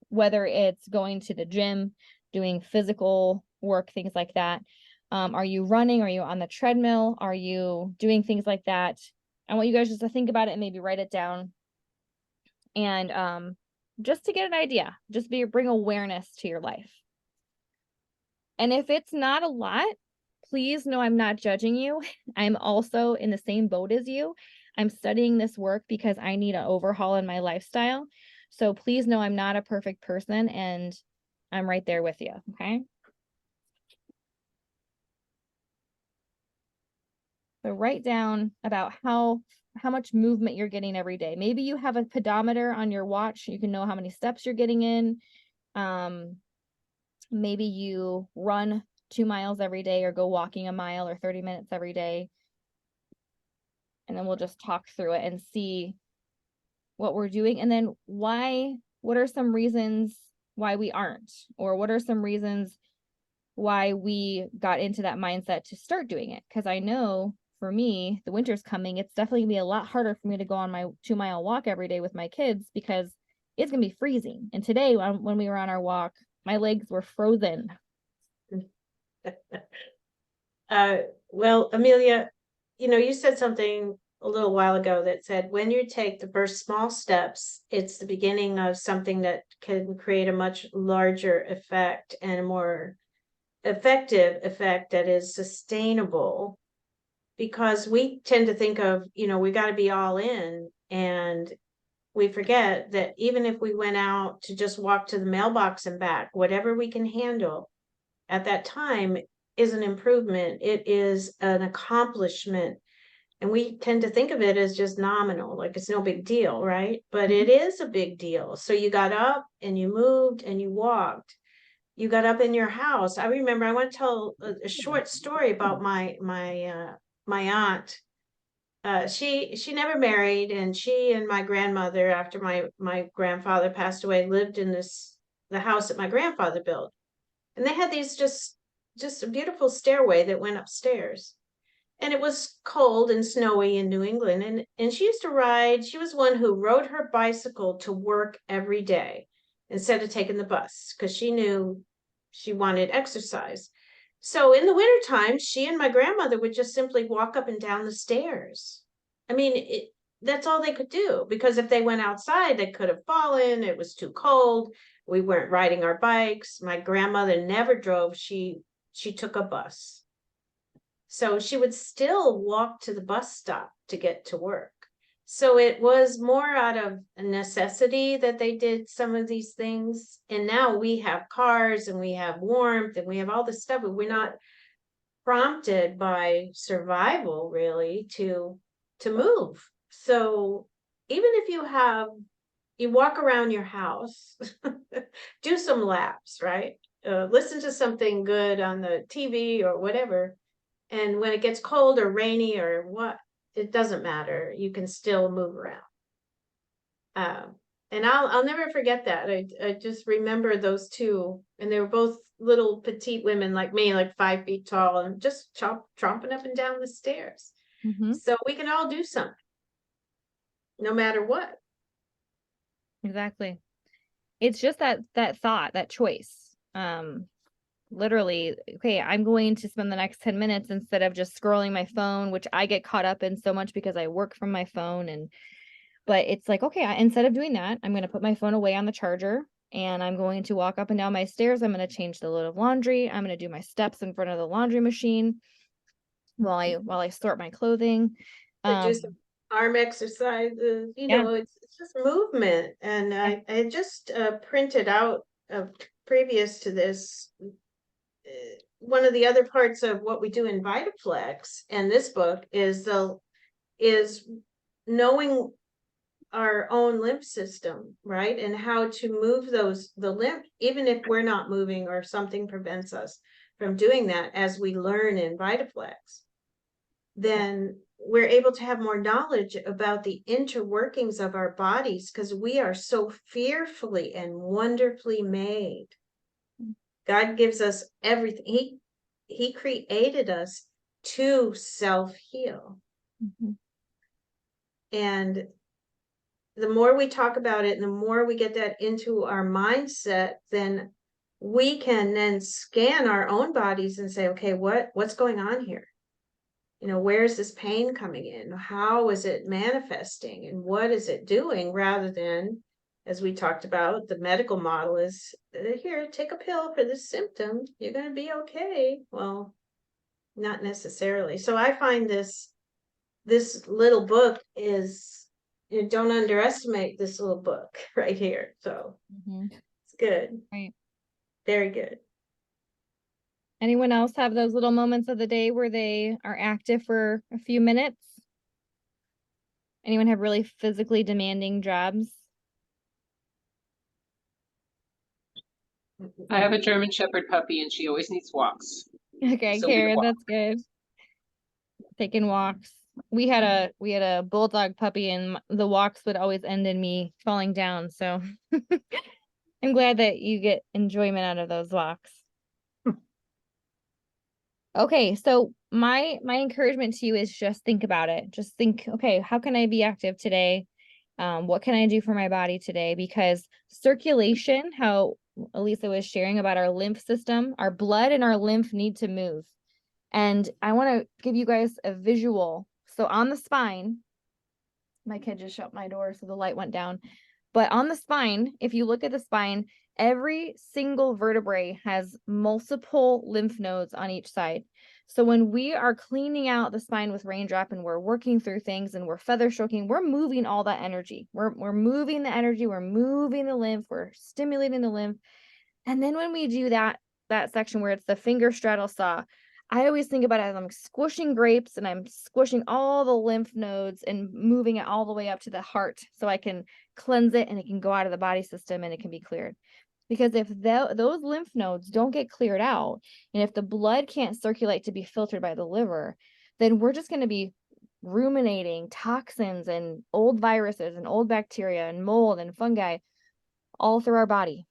whether it's going to the gym, doing physical work, things like that. Are you running? Are you on the treadmill? Are you doing things like that? I want you guys just to think about it and maybe write it down. And just to get an idea, just bring awareness to your life. And if it's not a lot, please know I'm not judging you. I'm also in the same boat as you. I'm studying this work because I need an overhaul in my lifestyle. So please know I'm not a perfect person and I'm right there with you, okay? So write down about how much movement you're getting every day. Maybe you have a pedometer on your watch. You can know how many steps you're getting in. Maybe you run 2 miles every day or go walking a mile or 30 minutes every day. And then we'll just talk through it and see what we're doing. And then what are some reasons why we aren't? Or what are some reasons why we got into that mindset to start doing it? Because I know for me, the winter's coming. It's definitely gonna be a lot harder for me to go on my 2-mile walk every day with my kids because it's gonna be freezing. And today when we were on our walk, my legs were frozen. Well, Amelia, you said something a little while ago that said when you take the first small steps, it's the beginning of something that can create a much larger effect and a more effective effect that is sustainable. Because we tend to think of, we got to be all in, and we forget that even if we went out to just walk to the mailbox and back, whatever we can handle at that time is an improvement. It is an accomplishment. And we tend to think of it as just nominal, like it's no big deal, right? But it is a big deal. So you got up and you moved and you walked. You got up in your house. I remember I want to tell a short story about my aunt. she never married, and she and my grandmother, after my grandfather passed away, lived in the house that my grandfather built. And they had these just a beautiful stairway that went upstairs. And it was cold and snowy in New England. And she used to ride, she was one who rode her bicycle to work every day instead of taking the bus, because she knew she wanted exercise. So in the wintertime, she and my grandmother would just simply walk up and down the stairs. I mean, that's all they could do, because if they went outside, they could have fallen. It was too cold. We weren't riding our bikes. My grandmother never drove. She took a bus. So she would still walk to the bus stop to get to work. So it was more out of a necessity that they did some of these things. And now we have cars and we have warmth and we have all this stuff, but we're not prompted by survival really to move. So even if you walk around your house, do some laps, right? Listen to something good on the TV or whatever. And when it gets cold or rainy or what, it doesn't matter. You can still move around. And I'll never forget that. I just remember those two, and they were both little petite women like me, like 5 feet tall, and just tromping up and down the stairs. Mm-hmm. So we can all do something, no matter what. Exactly. It's just that thought, that choice. Literally, okay, I'm going to spend the next 10 minutes instead of just scrolling my phone, which I get caught up in so much because I work from my phone. But it's like, okay, instead of doing that, I'm going to put my phone away on the charger and I'm going to walk up and down my stairs. I'm going to change the load of laundry. I'm going to do my steps in front of the laundry machine while I sort my clothing. Do some arm exercises, it's just movement. And I just printed out previous to this, one of the other parts of what we do in Vitaflex and this book is knowing our own lymph system, right? And how to move the lymph, even if we're not moving or something prevents us from doing that, as we learn in Vitaflex, then we're able to have more knowledge about the interworkings of our bodies, because we are so fearfully and wonderfully made. God gives us everything. He created us to self-heal. Mm-hmm. And the more we talk about it and the more we get that into our mindset, then we can then scan our own bodies and say, okay, what's going on here? Where is this pain coming in? How is it manifesting? And what is it doing? Rather than, as we talked about, the medical model is, here, take a pill for this symptom. You're going to be okay. Well, not necessarily. So I find this little book is, don't underestimate this little book right here. So it's good. Right. Very good. Anyone else have those little moments of the day where they are active for a few minutes? Anyone have really physically demanding jobs? I have a German Shepherd puppy and she always needs walks. Okay, So we Karen, walk. that's good. Taking walks. We had a bulldog puppy and the walks would always end in me falling down. So I'm glad that you get enjoyment out of those walks. Okay, so my encouragement to you is just think about it. Just think, okay, how can I be active today? What can I do for my body today? Because circulation, how Elisa was sharing about our lymph system, our blood and our lymph need to move. And I want to give you guys a visual. So on the spine, my kid just shut my door, so the light went down. But on the spine, if you look at the spine, every single vertebrae has multiple lymph nodes on each side. So when we are cleaning out the spine with Raindrop and we're working through things and we're feather stroking, we're moving all that energy. We're moving the energy, we're moving the lymph, we're stimulating the lymph. And then when we do that section where it's the finger straddle saw, I always think about it as I'm squishing grapes and I'm squishing all the lymph nodes and moving it all the way up to the heart so I can cleanse it and it can go out of the body system and it can be cleared. Because if those lymph nodes don't get cleared out, and if the blood can't circulate to be filtered by the liver, then we're just going to be ruminating toxins and old viruses and old bacteria and mold and fungi all through our body.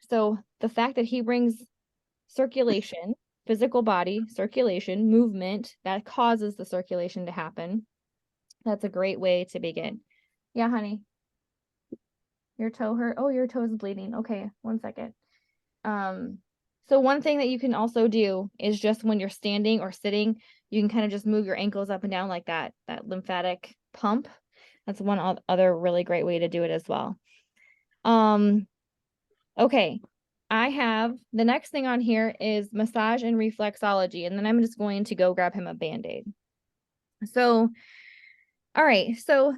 So the fact that he brings circulation, physical body, circulation, movement, that causes the circulation to happen. That's a great way to begin. Yeah, honey. Your toe hurt? Oh, your toe is bleeding. Okay, 1 second. So one thing that you can also do is just when you're standing or sitting, you can kind of just move your ankles up and down like that lymphatic pump. That's one other really great way to do it as well. Okay. I have the next thing on here is massage and reflexology, and then I'm just going to go grab him a Band-Aid. So, all right. So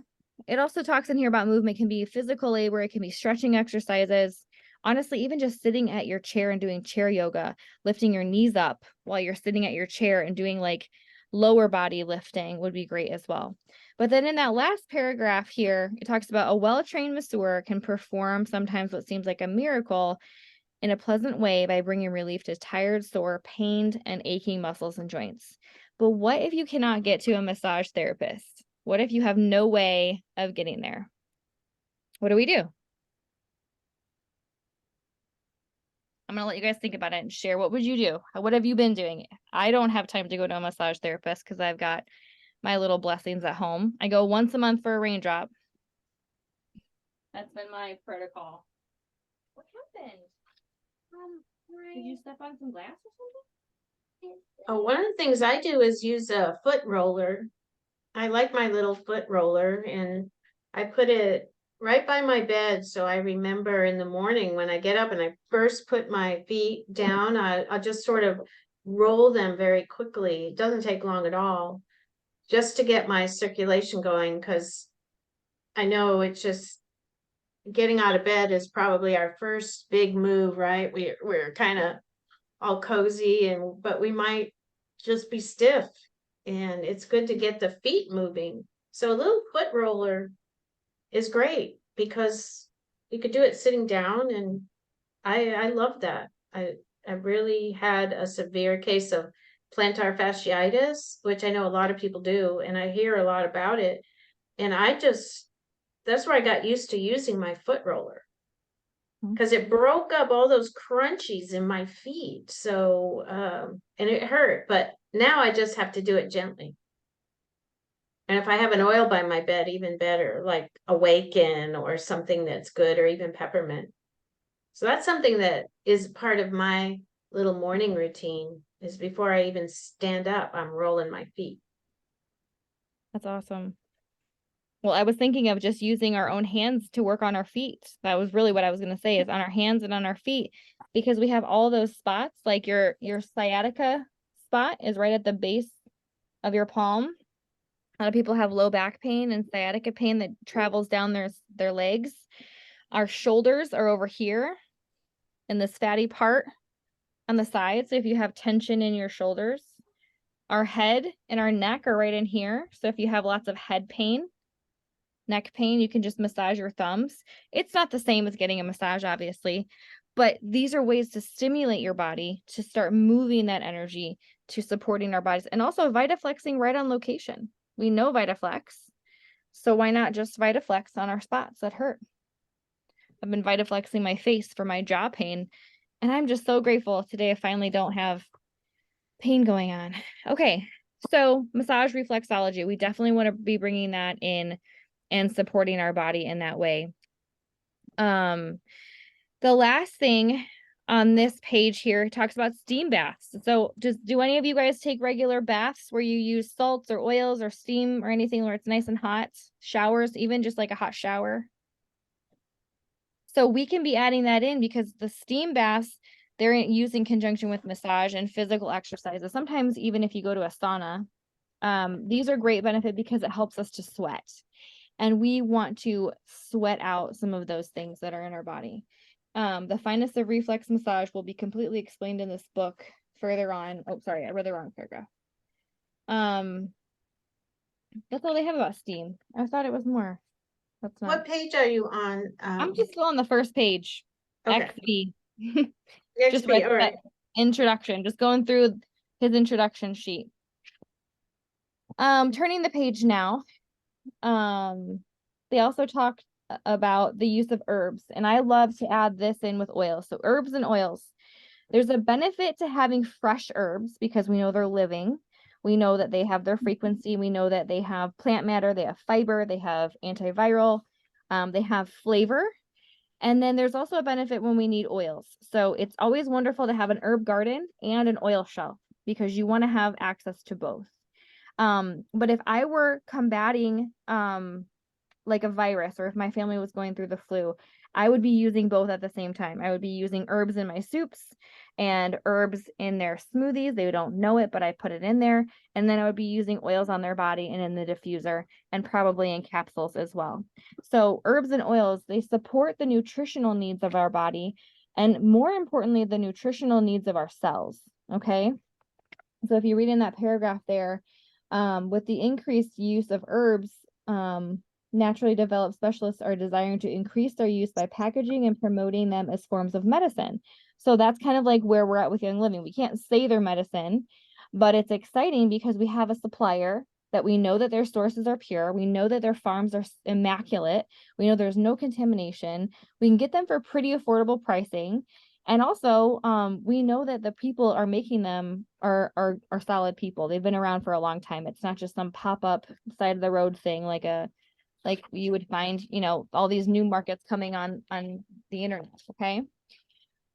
it also talks in here about movement can be physical labor. It can be stretching exercises. Honestly, even just sitting at your chair and doing chair yoga, lifting your knees up while you're sitting at your chair and doing like lower body lifting would be great as well. But then in that last paragraph here, it talks about a well-trained masseur can perform sometimes what seems like a miracle in a pleasant way by bringing relief to tired, sore, pained, and aching muscles and joints. But what if you cannot get to a massage therapist? What if you have no way of getting there? What do we do? I'm going to let you guys think about it and share. What would you do? What have you been doing? I don't have time to go to a massage therapist because I've got my little blessings at home. I go once a month for a raindrop. That's been my protocol. What happened? Did you step on some glass or something? Oh, one of the things I do is use a foot roller. I like my little foot roller, and I put it right by my bed. So I remember in the morning when I get up and I first put my feet down, I'll just sort of roll them very quickly. It doesn't take long at all, just to get my circulation going, because I know it's just getting out of bed is probably our first big move, right? We're kind of all cozy, but we might just be stiff, and it's good to get the feet moving. So a little foot roller is great because you could do it sitting down, and I love that. I really had a severe case of plantar fasciitis, which I know a lot of people do, and I hear a lot about it. And that's where I got used to using my foot roller, because it broke up all those crunchies in my feet. So, and it hurt, but now I just have to do it gently. And if I have an oil by my bed, even better, like Awaken or something that's good, or even peppermint. So that's something that is part of my little morning routine, is before I even stand up, I'm rolling my feet. That's awesome. Well, I was thinking of just using our own hands to work on our feet. That was really what I was going to say, is on our hands and on our feet, because we have all those spots, like your sciatica spot is right at the base of your palm. A lot of people have low back pain and sciatica pain that travels down their legs. Our shoulders are over here in this fatty part on the side. So if you have tension in your shoulders, our head and our neck are right in here. So if you have lots of head pain, neck pain, you can just massage your thumbs. It's not the same as getting a massage, obviously, but these are ways to stimulate your body to start moving that energy to supporting our bodies, and also Vitaflexing right on location. We know Vitaflex, so why not just Vitaflex on our spots that hurt? I've been Vitaflexing my face for my jaw pain, and I'm just so grateful today I finally don't have pain going on. Okay, so massage reflexology, we definitely want to be bringing that in and supporting our body in that way. The last thing on this page here talks about steam baths. So do any of you guys take regular baths where you use salts or oils or steam or anything where it's nice and hot? Showers, even just like a hot shower? So we can be adding that in, because the steam baths, they're used in conjunction with massage and physical exercises. Sometimes even if you go to a sauna, these are great benefit because it helps us to sweat. And we want to sweat out some of those things that are in our body. The fineness of reflex massage will be completely explained in this book further on. Oh, sorry, I read the wrong paragraph. That's all they have about steam. I thought it was more. That's not. What page are you on? I'm just still on the first page. Okay. XV. Just XP, read all right. that introduction. Just going through his introduction sheet. Turning the page now. They also talk about the use of herbs, and I love to add this in with oils. So herbs and oils. There's a benefit to having fresh herbs because we know they're living. We know that they have their frequency. We know that they have plant matter, they have fiber, they have antiviral, they have flavor. And then there's also a benefit when we need oils. So it's always wonderful to have an herb garden and an oil shelf because you want to have access to both. But if I were combating like a virus, or if my family was going through the flu, I would be using both at the same time. I would be using herbs in my soups and herbs in their smoothies. They don't know it, but I put it in there. And then I would be using oils on their body and in the diffuser and probably in capsules as well. So herbs and oils, they support the nutritional needs of our body and more importantly, the nutritional needs of our cells. Okay. So if you read in that paragraph there, with the increased use of herbs, naturally developed specialists are desiring to increase their use by packaging and promoting them as forms of medicine. So that's kind of like where we're at with Young Living. We can't say they're medicine, but it's exciting because we have a supplier that we know that their sources are pure. We know that their farms are immaculate. We know there's no contamination. We can get them for pretty affordable pricing. And also, we know that the people are making them are solid people. They've been around for a long time. It's not just some pop-up side of the road thing like you would find, you know, all these new markets coming on the internet. Okay.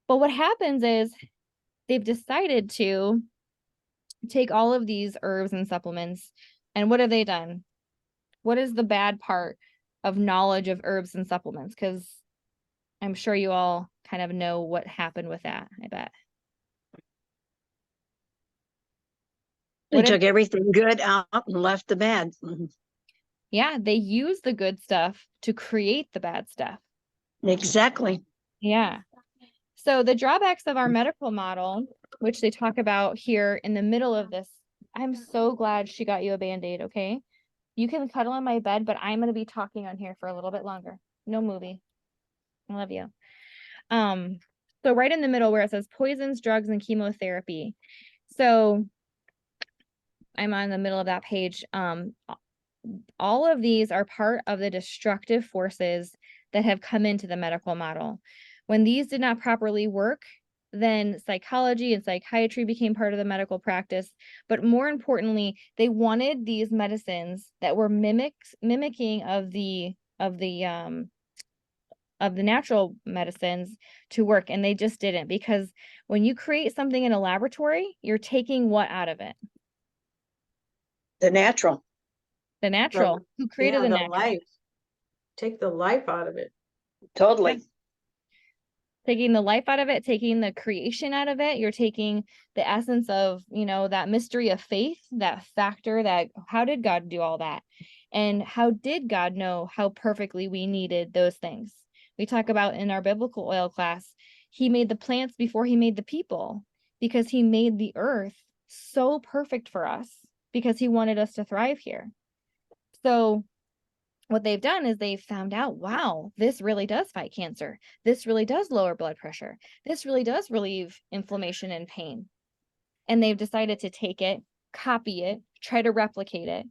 But what happens is they've decided to take all of these herbs and supplements, and what have they done? What is the bad part of knowledge of herbs and supplements? Because I'm sure you all kind of know what happened with that, I bet. They took everything good out and left the bad. Yeah, they use the good stuff to create the bad stuff. Exactly. Yeah. So the drawbacks of our medical model, which they talk about here in the middle of this, I'm so glad she got you a Band-Aid, okay? You can cuddle on my bed, but I'm going to be talking on here for a little bit longer. No movie. I love you. So right in the middle where it says poisons, drugs, and chemotherapy. So I'm on the middle of that page. All of these are part of the destructive forces that have come into the medical model. When these did not properly work, then psychology and psychiatry became part of the medical practice. But more importantly, they wanted these medicines that were mimicking of the natural medicines to work, and they just didn't, because when you create something in a laboratory, you're taking what out of it? The natural. The natural. Who created the natural? Life. Take the life out of it. Totally. Yeah. Taking the life out of it, taking the creation out of it, you're taking the essence of, you know, that mystery of faith, that factor that how did God do all that? And how did God know how perfectly we needed those things? We talk about in our biblical oil class, he made the plants before he made the people, because he made the earth so perfect for us because he wanted us to thrive here. So what they've done is they've found out, wow, this really does fight cancer. This really does lower blood pressure. This really does relieve inflammation and pain. And they've decided to take it, copy it, try to replicate it.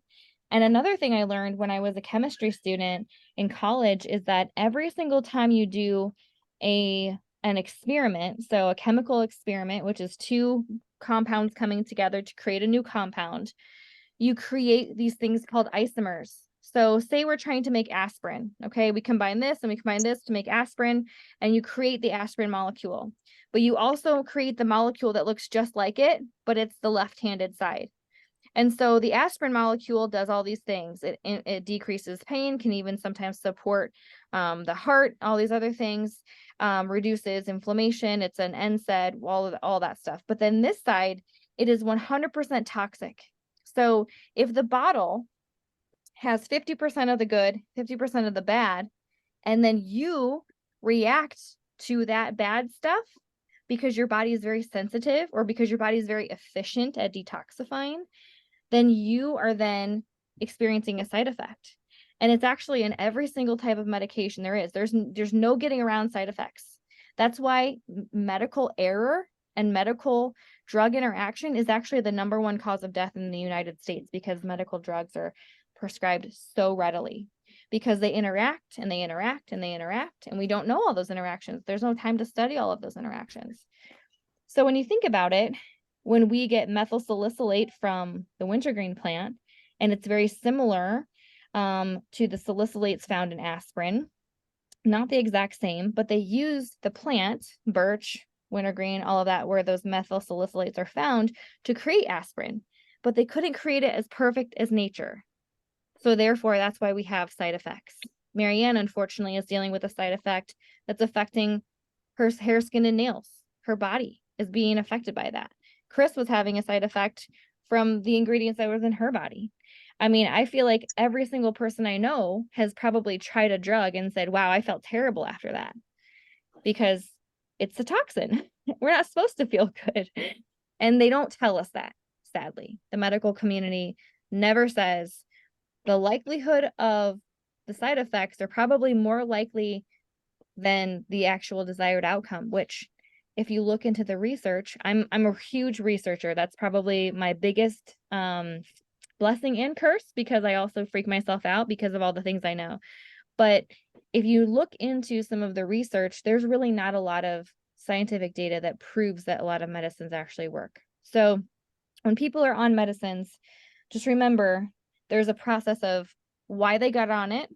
And another thing I learned when I was a chemistry student in college is that every single time you do an experiment, so a chemical experiment, which is two compounds coming together to create a new compound, you create these things called isomers. So say we're trying to make aspirin, okay? We combine this and we combine this to make aspirin, and you create the aspirin molecule. But you also create the molecule that looks just like it, but it's the left-handed side. And so the aspirin molecule does all these things. It decreases pain, can even sometimes support the heart, all these other things, reduces inflammation. It's an NSAID, all that stuff. But then this side, it is 100% toxic. So if the bottle has 50% of the good, 50% of the bad, and then you react to that bad stuff because your body is very sensitive or because your body is very efficient at detoxifying, then you are then experiencing a side effect. And it's actually in every single type of medication there is. There's no getting around side effects. That's why medical error and medical drug interaction is actually the #1 cause of death in the United States, because medical drugs are prescribed so readily, because they interact and they interact and they interact, and we don't know all those interactions. There's no time to study all of those interactions. So when you think about it, when we get methyl salicylate from the wintergreen plant, and it's very similar to the salicylates found in aspirin, not the exact same, but they use the plant, birch, wintergreen, all of that, where those methyl salicylates are found, to create aspirin, but they couldn't create it as perfect as nature. So therefore, that's why we have side effects. Marianne, unfortunately, is dealing with a side effect that's affecting her hair, skin, and nails. Her body is being affected by that. Chris was having a side effect from the ingredients that was in her body. I mean, I feel like every single person I know has probably tried a drug and said, wow, I felt terrible after that, because it's a toxin. We're not supposed to feel good. And they don't tell us that, sadly. The medical community never says the likelihood of the side effects are probably more likely than the actual desired outcome, which, if you look into the research, I'm a huge researcher. That's probably my biggest blessing and curse, because I also freak myself out because of all the things I know. But if you look into some of the research, there's really not a lot of scientific data that proves that a lot of medicines actually work. So when people are on medicines, just remember there's a process of why they got on it,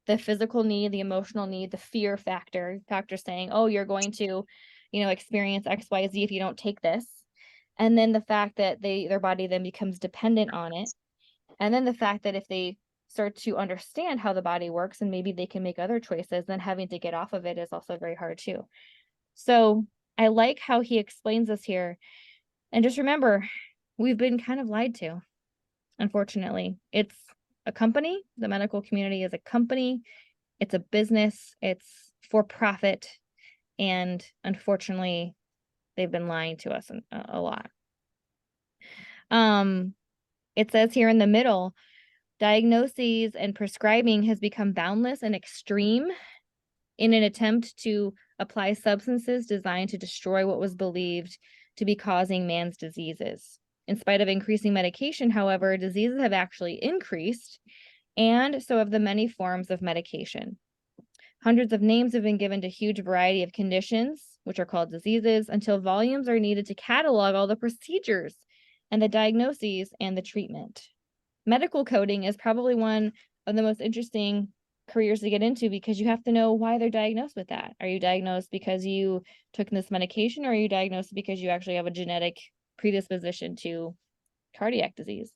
the physical need, the emotional need, the fear factor saying, oh, you're going to, experience XYZ if you don't take this. And then the fact that their body then becomes dependent on it. And then the fact that if they start to understand how the body works and maybe they can make other choices, then having to get off of it is also very hard too. So I like how he explains this here. And just remember, we've been kind of lied to, unfortunately. It's a company. The medical community is a company. It's a business. It's for profit. And unfortunately, they've been lying to us a lot. It says here in the middle, diagnoses and prescribing has become boundless and extreme in an attempt to apply substances designed to destroy what was believed to be causing man's diseases. In spite of increasing medication, however, diseases have actually increased, and so have the many forms of medication. Hundreds of names have been given to a huge variety of conditions, which are called diseases, until volumes are needed to catalog all the procedures and the diagnoses and the treatment. Medical coding is probably one of the most interesting careers to get into, because you have to know why they're diagnosed with that. Are you diagnosed because you took this medication, or are you diagnosed because you actually have a genetic predisposition to cardiac disease?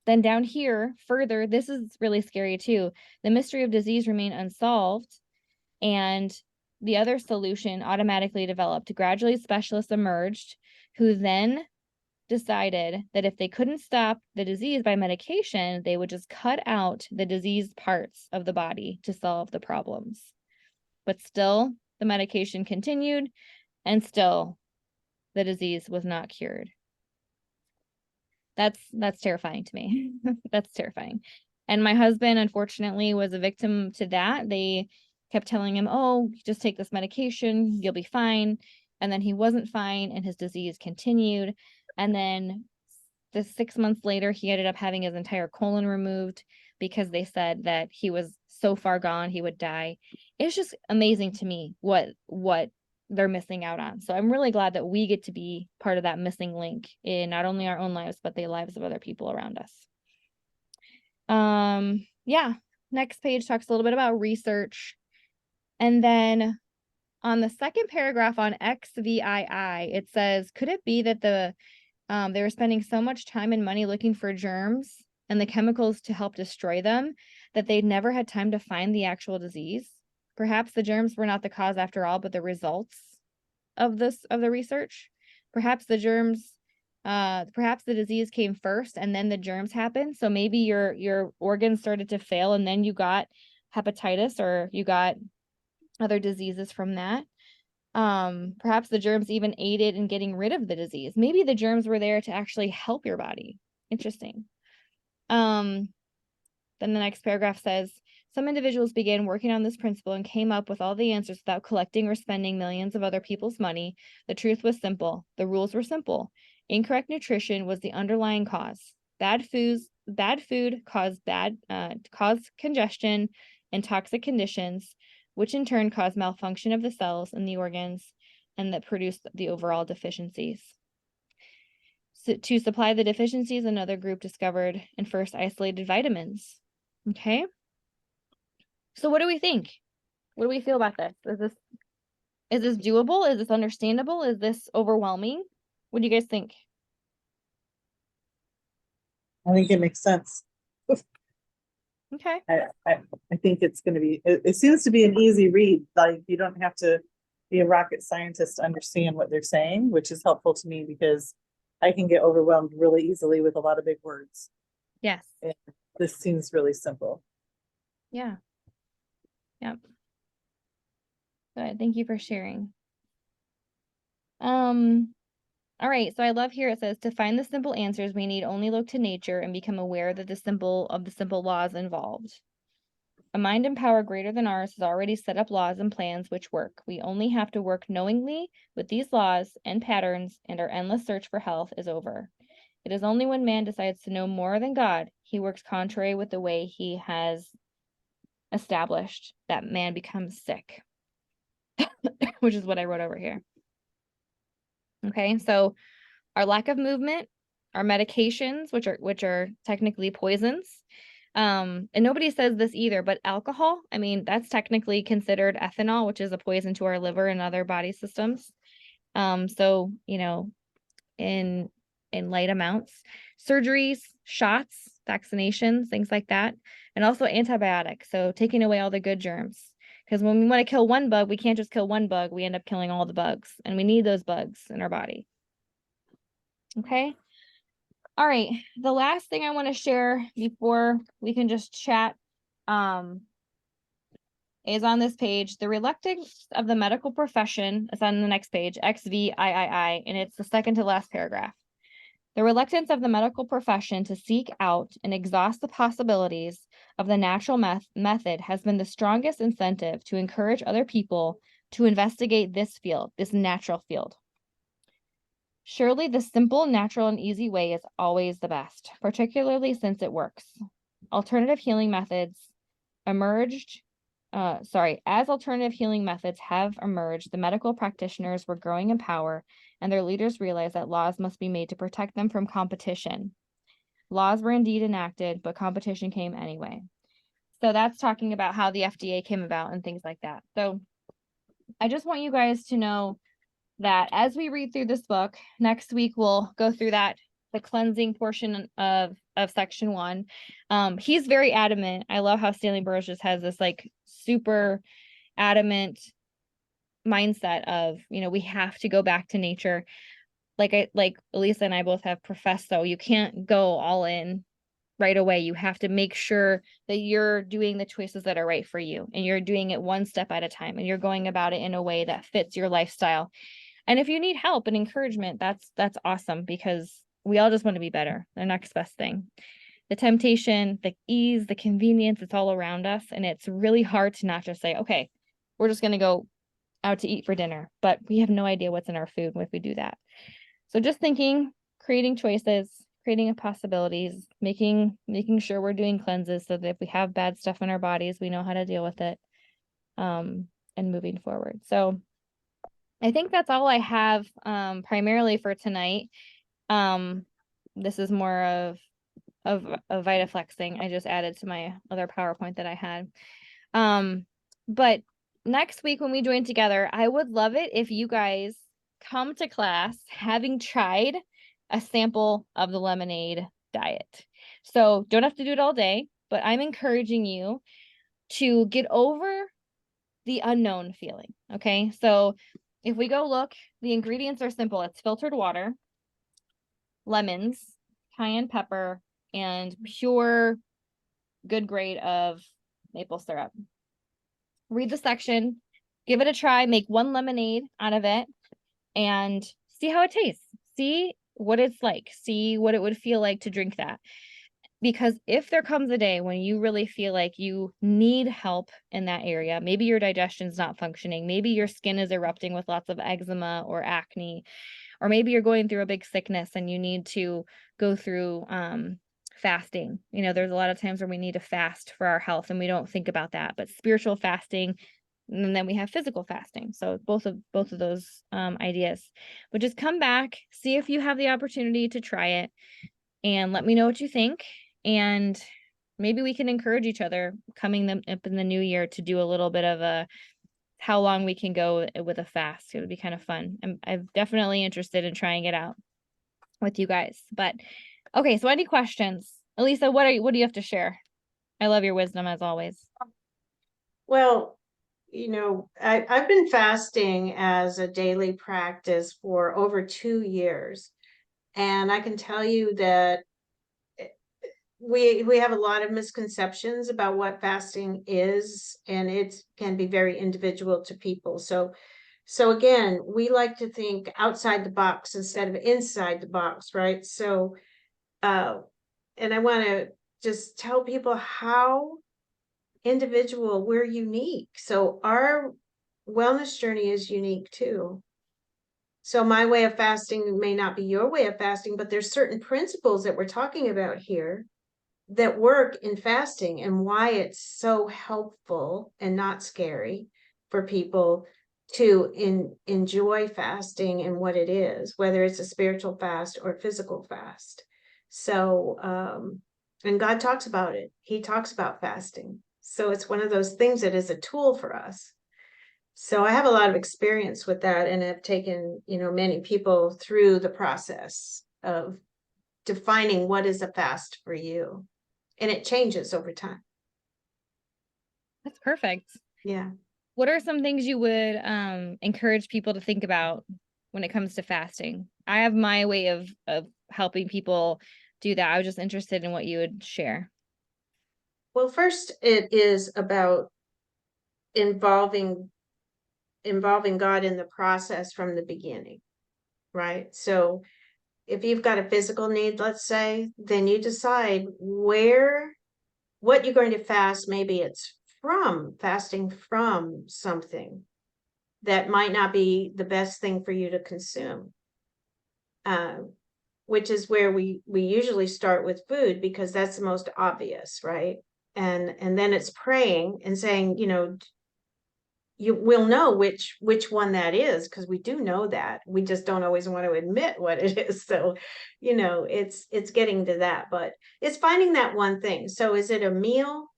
Then down here further, this is really scary too. The mystery of disease remained unsolved, and the other solution automatically developed. Gradually, specialists emerged who then decided that if they couldn't stop the disease by medication, they would just cut out the diseased parts of the body to solve the problems. But still, the medication continued, and still the disease was not cured. That's terrifying to me. That's terrifying. And my husband, unfortunately, was a victim to that. They kept telling him, oh, just take this medication, you'll be fine. And then he wasn't fine, and his disease continued. And then 6 months later, he ended up having his entire colon removed, because they said that he was so far gone, he would die. It's just amazing to me what they're missing out on. So I'm really glad that we get to be part of that missing link in not only our own lives, but the lives of other people around us. Yeah, next page talks a little bit about research. And then on the second paragraph on XVII, it says, could it be that they were spending so much time and money looking for germs and the chemicals to help destroy them that they never had time to find the actual disease? Perhaps the germs were not the cause after all, but the results of the research. Perhaps the disease came first and then the germs happened. So maybe your organs started to fail and then you got hepatitis, or you got other diseases from that. Perhaps the germs even aided in getting rid of the disease. Maybe the germs were there to actually help your body. Interesting. Then the next paragraph says, Some individuals began working on this principle and came up with all the answers without collecting or spending millions of other people's money. The truth was simple. The rules were simple. Incorrect nutrition was the underlying cause. Bad food caused congestion and toxic conditions, which in turn caused malfunction of the cells and the organs, and that produced the overall deficiencies. So to supply the deficiencies, another group discovered and first isolated vitamins. Okay. So what do we think? What do we feel about this? Is this doable? Is this understandable? Is this overwhelming? What do you guys think? I think it makes sense. Okay. I think it's going to be, it seems to be an easy read. Like you don't have to be a rocket scientist to understand what they're saying, which is helpful to me because I can get overwhelmed really easily with a lot of big words. Yes. And this seems really simple. Yeah. Yep. Good. Thank you for sharing. All right, so I love here it says to find the simple answers, we need only look to nature and become aware that the simple laws involved. A mind and power greater than ours has already set up laws and plans which work. We only have to work knowingly with these laws and patterns, and our endless search for health is over. It is only when man decides to know more than God, he works contrary with the way he has established, that man becomes sick, which is what I wrote over here. Okay, so our lack of movement, our medications, which are technically poisons. And nobody says this either, but alcohol, I mean, that's technically considered ethanol, which is a poison to our liver and other body systems. So, you know, in light amounts, surgeries, shots, vaccinations, things like that, and also antibiotics. So taking away all the good germs. Because when we want to kill one bug, we can't just kill one bug. We end up killing all the bugs, and we need those bugs in our body. Okay. All right. The last thing I want to share before we can just chat is on this page. The reluctance of the medical profession is on the next page, XVIII, and it's the second to last paragraph. The reluctance of the medical profession to seek out and exhaust the possibilities of the natural method has been the strongest incentive to encourage other people to investigate this field, this natural field. Surely the simple, natural, and easy way is always the best, particularly since it works. Alternative healing methods as alternative healing methods have emerged, the medical practitioners were growing in power, and their leaders realized that laws must be made to protect them from competition. Laws were indeed enacted, but competition came anyway. So that's talking about how the FDA came about and things like that. So I just want you guys to know that as we read through this book, next week we'll go through the cleansing portion of section 1. He's very adamant. I love how Stanley Burroughs just has this like super adamant mindset of, you know, we have to go back to nature. Like Elisa and I both have professed, though, you can't go all in right away. You have to make sure that you're doing the choices that are right for you, and you're doing it one step at a time, and you're going about it in a way that fits your lifestyle. And if you need help and encouragement, that's awesome, because we all just want to be better. The next best thing. The temptation, the ease, the convenience, it's all around us. And it's really hard to not just say, okay, we're just going to go out to eat for dinner, but we have no idea what's in our food if we do that. So just thinking, creating choices, creating possibilities, making sure we're doing cleanses so that if we have bad stuff in our bodies, we know how to deal with it, and moving forward. So I think that's all I have primarily for tonight. This is more of Vitaflexing. I just added to my other PowerPoint that I had. But next week when we join together, I would love it if you guys come to class having tried a sample of the lemonade diet. So don't have to do it all day, but I'm encouraging you to get over the unknown feeling. Okay. So if we go look, the ingredients are simple. It's filtered water, lemons, cayenne pepper, and pure good grade of maple syrup. Read the section, give it a try, make one lemonade out of it, and see how it tastes. See what it's like. See what it would feel like to drink that. Because if there comes a day when you really feel like you need help in that area, maybe your digestion's not functioning, maybe your skin is erupting with lots of eczema or acne, or maybe you're going through a big sickness and you need to go through fasting. You know, there's a lot of times where we need to fast for our health and we don't think about that, but spiritual fasting, and then we have physical fasting. So both of those ideas. But just come back, see if you have the opportunity to try it, and let me know what you think. And maybe we can encourage each other coming up in the new year to do a little bit of a how long we can go with a fast. It would be kind of fun. I'm definitely interested in trying it out with you guys. But okay, so any questions? Elisa, what do you have to share? I love your wisdom as always. Well, I've been fasting as a daily practice for over 2 years. And I can tell you that we have a lot of misconceptions about what fasting is, and it can be very individual to people. So again, we like to think outside the box instead of inside the box, right? So and I want to just tell people how individual we're unique. So our wellness journey is unique too. So my way of fasting may not be your way of fasting, but there's certain principles that we're talking about here that work in fasting, and why it's so helpful and not scary for people to enjoy fasting and what it is, whether it's a spiritual fast or physical fast. So and God talks about it. He talks about fasting. So it's one of those things that is a tool for us. So I have a lot of experience with that, and have taken, many people through the process of defining what is a fast for you. And it changes over time. That's perfect. Yeah. What are some things you would encourage people to think about when it comes to fasting? I have my way of helping people do that. I was just interested in what you would share. Well, first, it is about involving God in the process from the beginning, right? So if you've got a physical need, let's say, then you decide what you're going to fast. Maybe it's fasting from something that might not be the best thing for you to consume, which is where we usually start with food, because that's the most obvious, right? And then it's praying and saying, you will know which one that is, because we do know that. We just don't always want to admit what it is. So, it's getting to that, but it's finding that one thing. So is it a meal?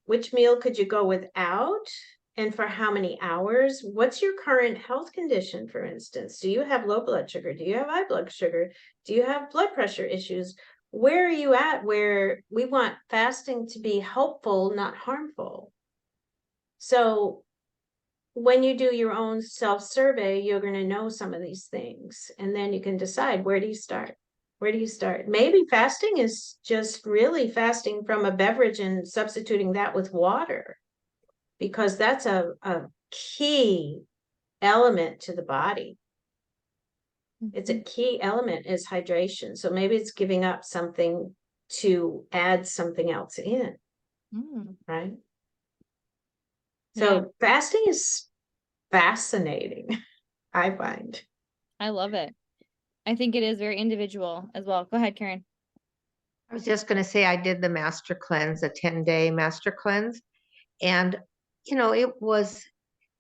Which meal could you go without? And for how many hours? What's your current health condition, for instance? Do you have low blood sugar? Do you have high blood sugar? Do you have blood pressure issues? Where are you at where we want fasting to be helpful, not harmful? So when you do your own self-survey, you're going to know some of these things, and then you can decide, where do you start? Where do you start? Maybe fasting is just really fasting from a beverage and substituting that with water, because that's a key element to the body. It's a key element is hydration. So maybe it's giving up something to add something else in, right? So fasting is fascinating, I find. I love it. I think it is very individual as well. Go ahead, Karen. I was just going to say I did the master cleanse, a 10-day master cleanse, and it was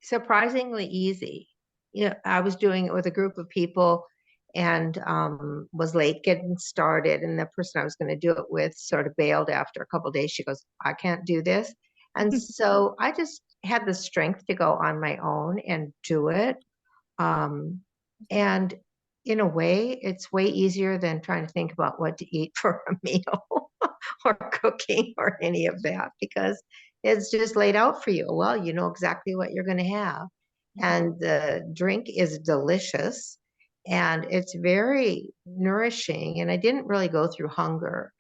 surprisingly easy. I was doing it with a group of people, and was late getting started, and the person I was going to do it with sort of bailed after a couple of days. She goes, I can't do this. And so I just had the strength to go on my own and do it. And in a way, it's way easier than trying to think about what to eat for a meal or cooking or any of that, because it's just laid out for you. Well, you know exactly what you're going to have. And the drink is delicious and it's very nourishing. And I didn't really go through hunger.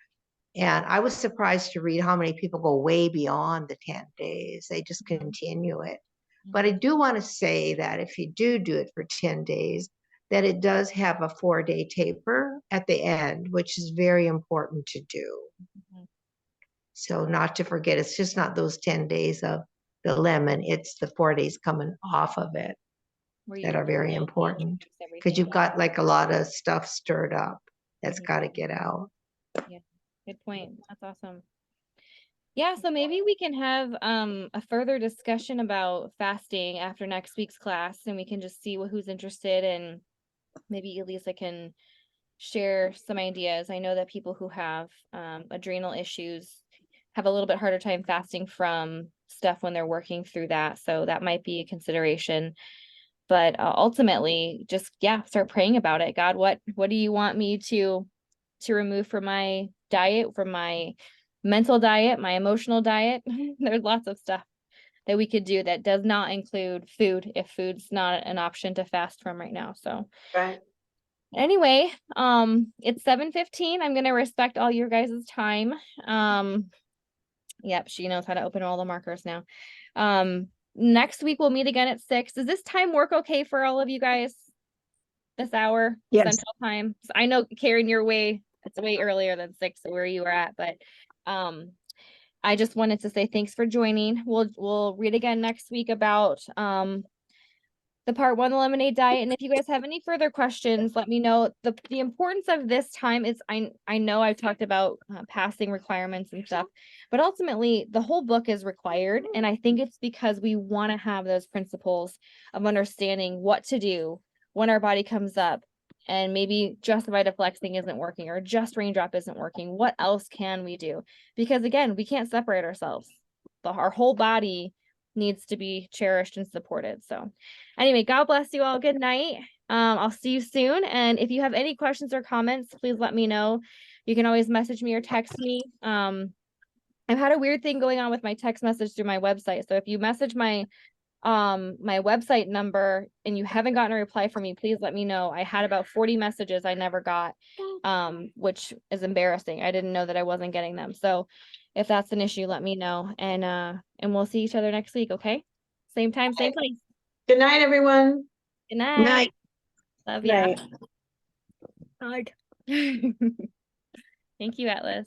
And I was surprised to read how many people go way beyond the 10 days. They just continue it. But I do want to say that if you do it for 10 days, that it does have a 4-day taper at the end, which is very important to do. Mhm. So not to forget, it's just not those 10 days of the lemon, it's the 4 days coming off of it Where that you are very really important. introduce Because everything. you've got like a lot of stuff stirred up that's Mhm. got to get out. Good point. That's awesome. Yeah, so maybe we can have a further discussion about fasting after next week's class, and we can just see who's interested, and maybe Lisa can share some ideas. I know that people who have adrenal issues have a little bit harder time fasting from stuff when they're working through that, so that might be a consideration. But ultimately, just start praying about it. God, what do you want me to remove from my diet, from my mental diet, my emotional diet? There's lots of stuff that we could do that does not include food, if food's not an option to fast from right now. So Right. anyway, it's 7:15. I'm gonna respect all your guys' time. Yep, she knows how to open all the markers now. Next week we'll meet again at 6. Does this time work okay for all of you guys? This hour, Yes. Central Time? So I know, Karen, it's way earlier than 6 where you were at, but I just wanted to say thanks for joining. We'll read again next week about the part 1, the lemonade diet. And if you guys have any further questions, let me know. The importance of this time is, I know I've talked about passing requirements and stuff, but ultimately the whole book is required. And I think it's because we want to have those principles of understanding what to do when our body comes up, and maybe just Vitaflexing isn't working, or just raindrop isn't working. What else can we do? Because again, we can't separate ourselves. Our whole body needs to be cherished and supported. So anyway, God bless you all. Good night. I'll see you soon. And if you have any questions or comments, please let me know. You can always message me or text me. I've had a weird thing going on with my text message through my website. So if you message my website number and you haven't gotten a reply from me, please let me know. I had about 40 messages I never got, which is embarrassing. I didn't know that I wasn't getting them. So if that's an issue, let me know, and we'll see each other next week. Okay, same time, same place. Good night, everyone. Good night. Night. Love ya. Night. Night. Thank you, Atlas.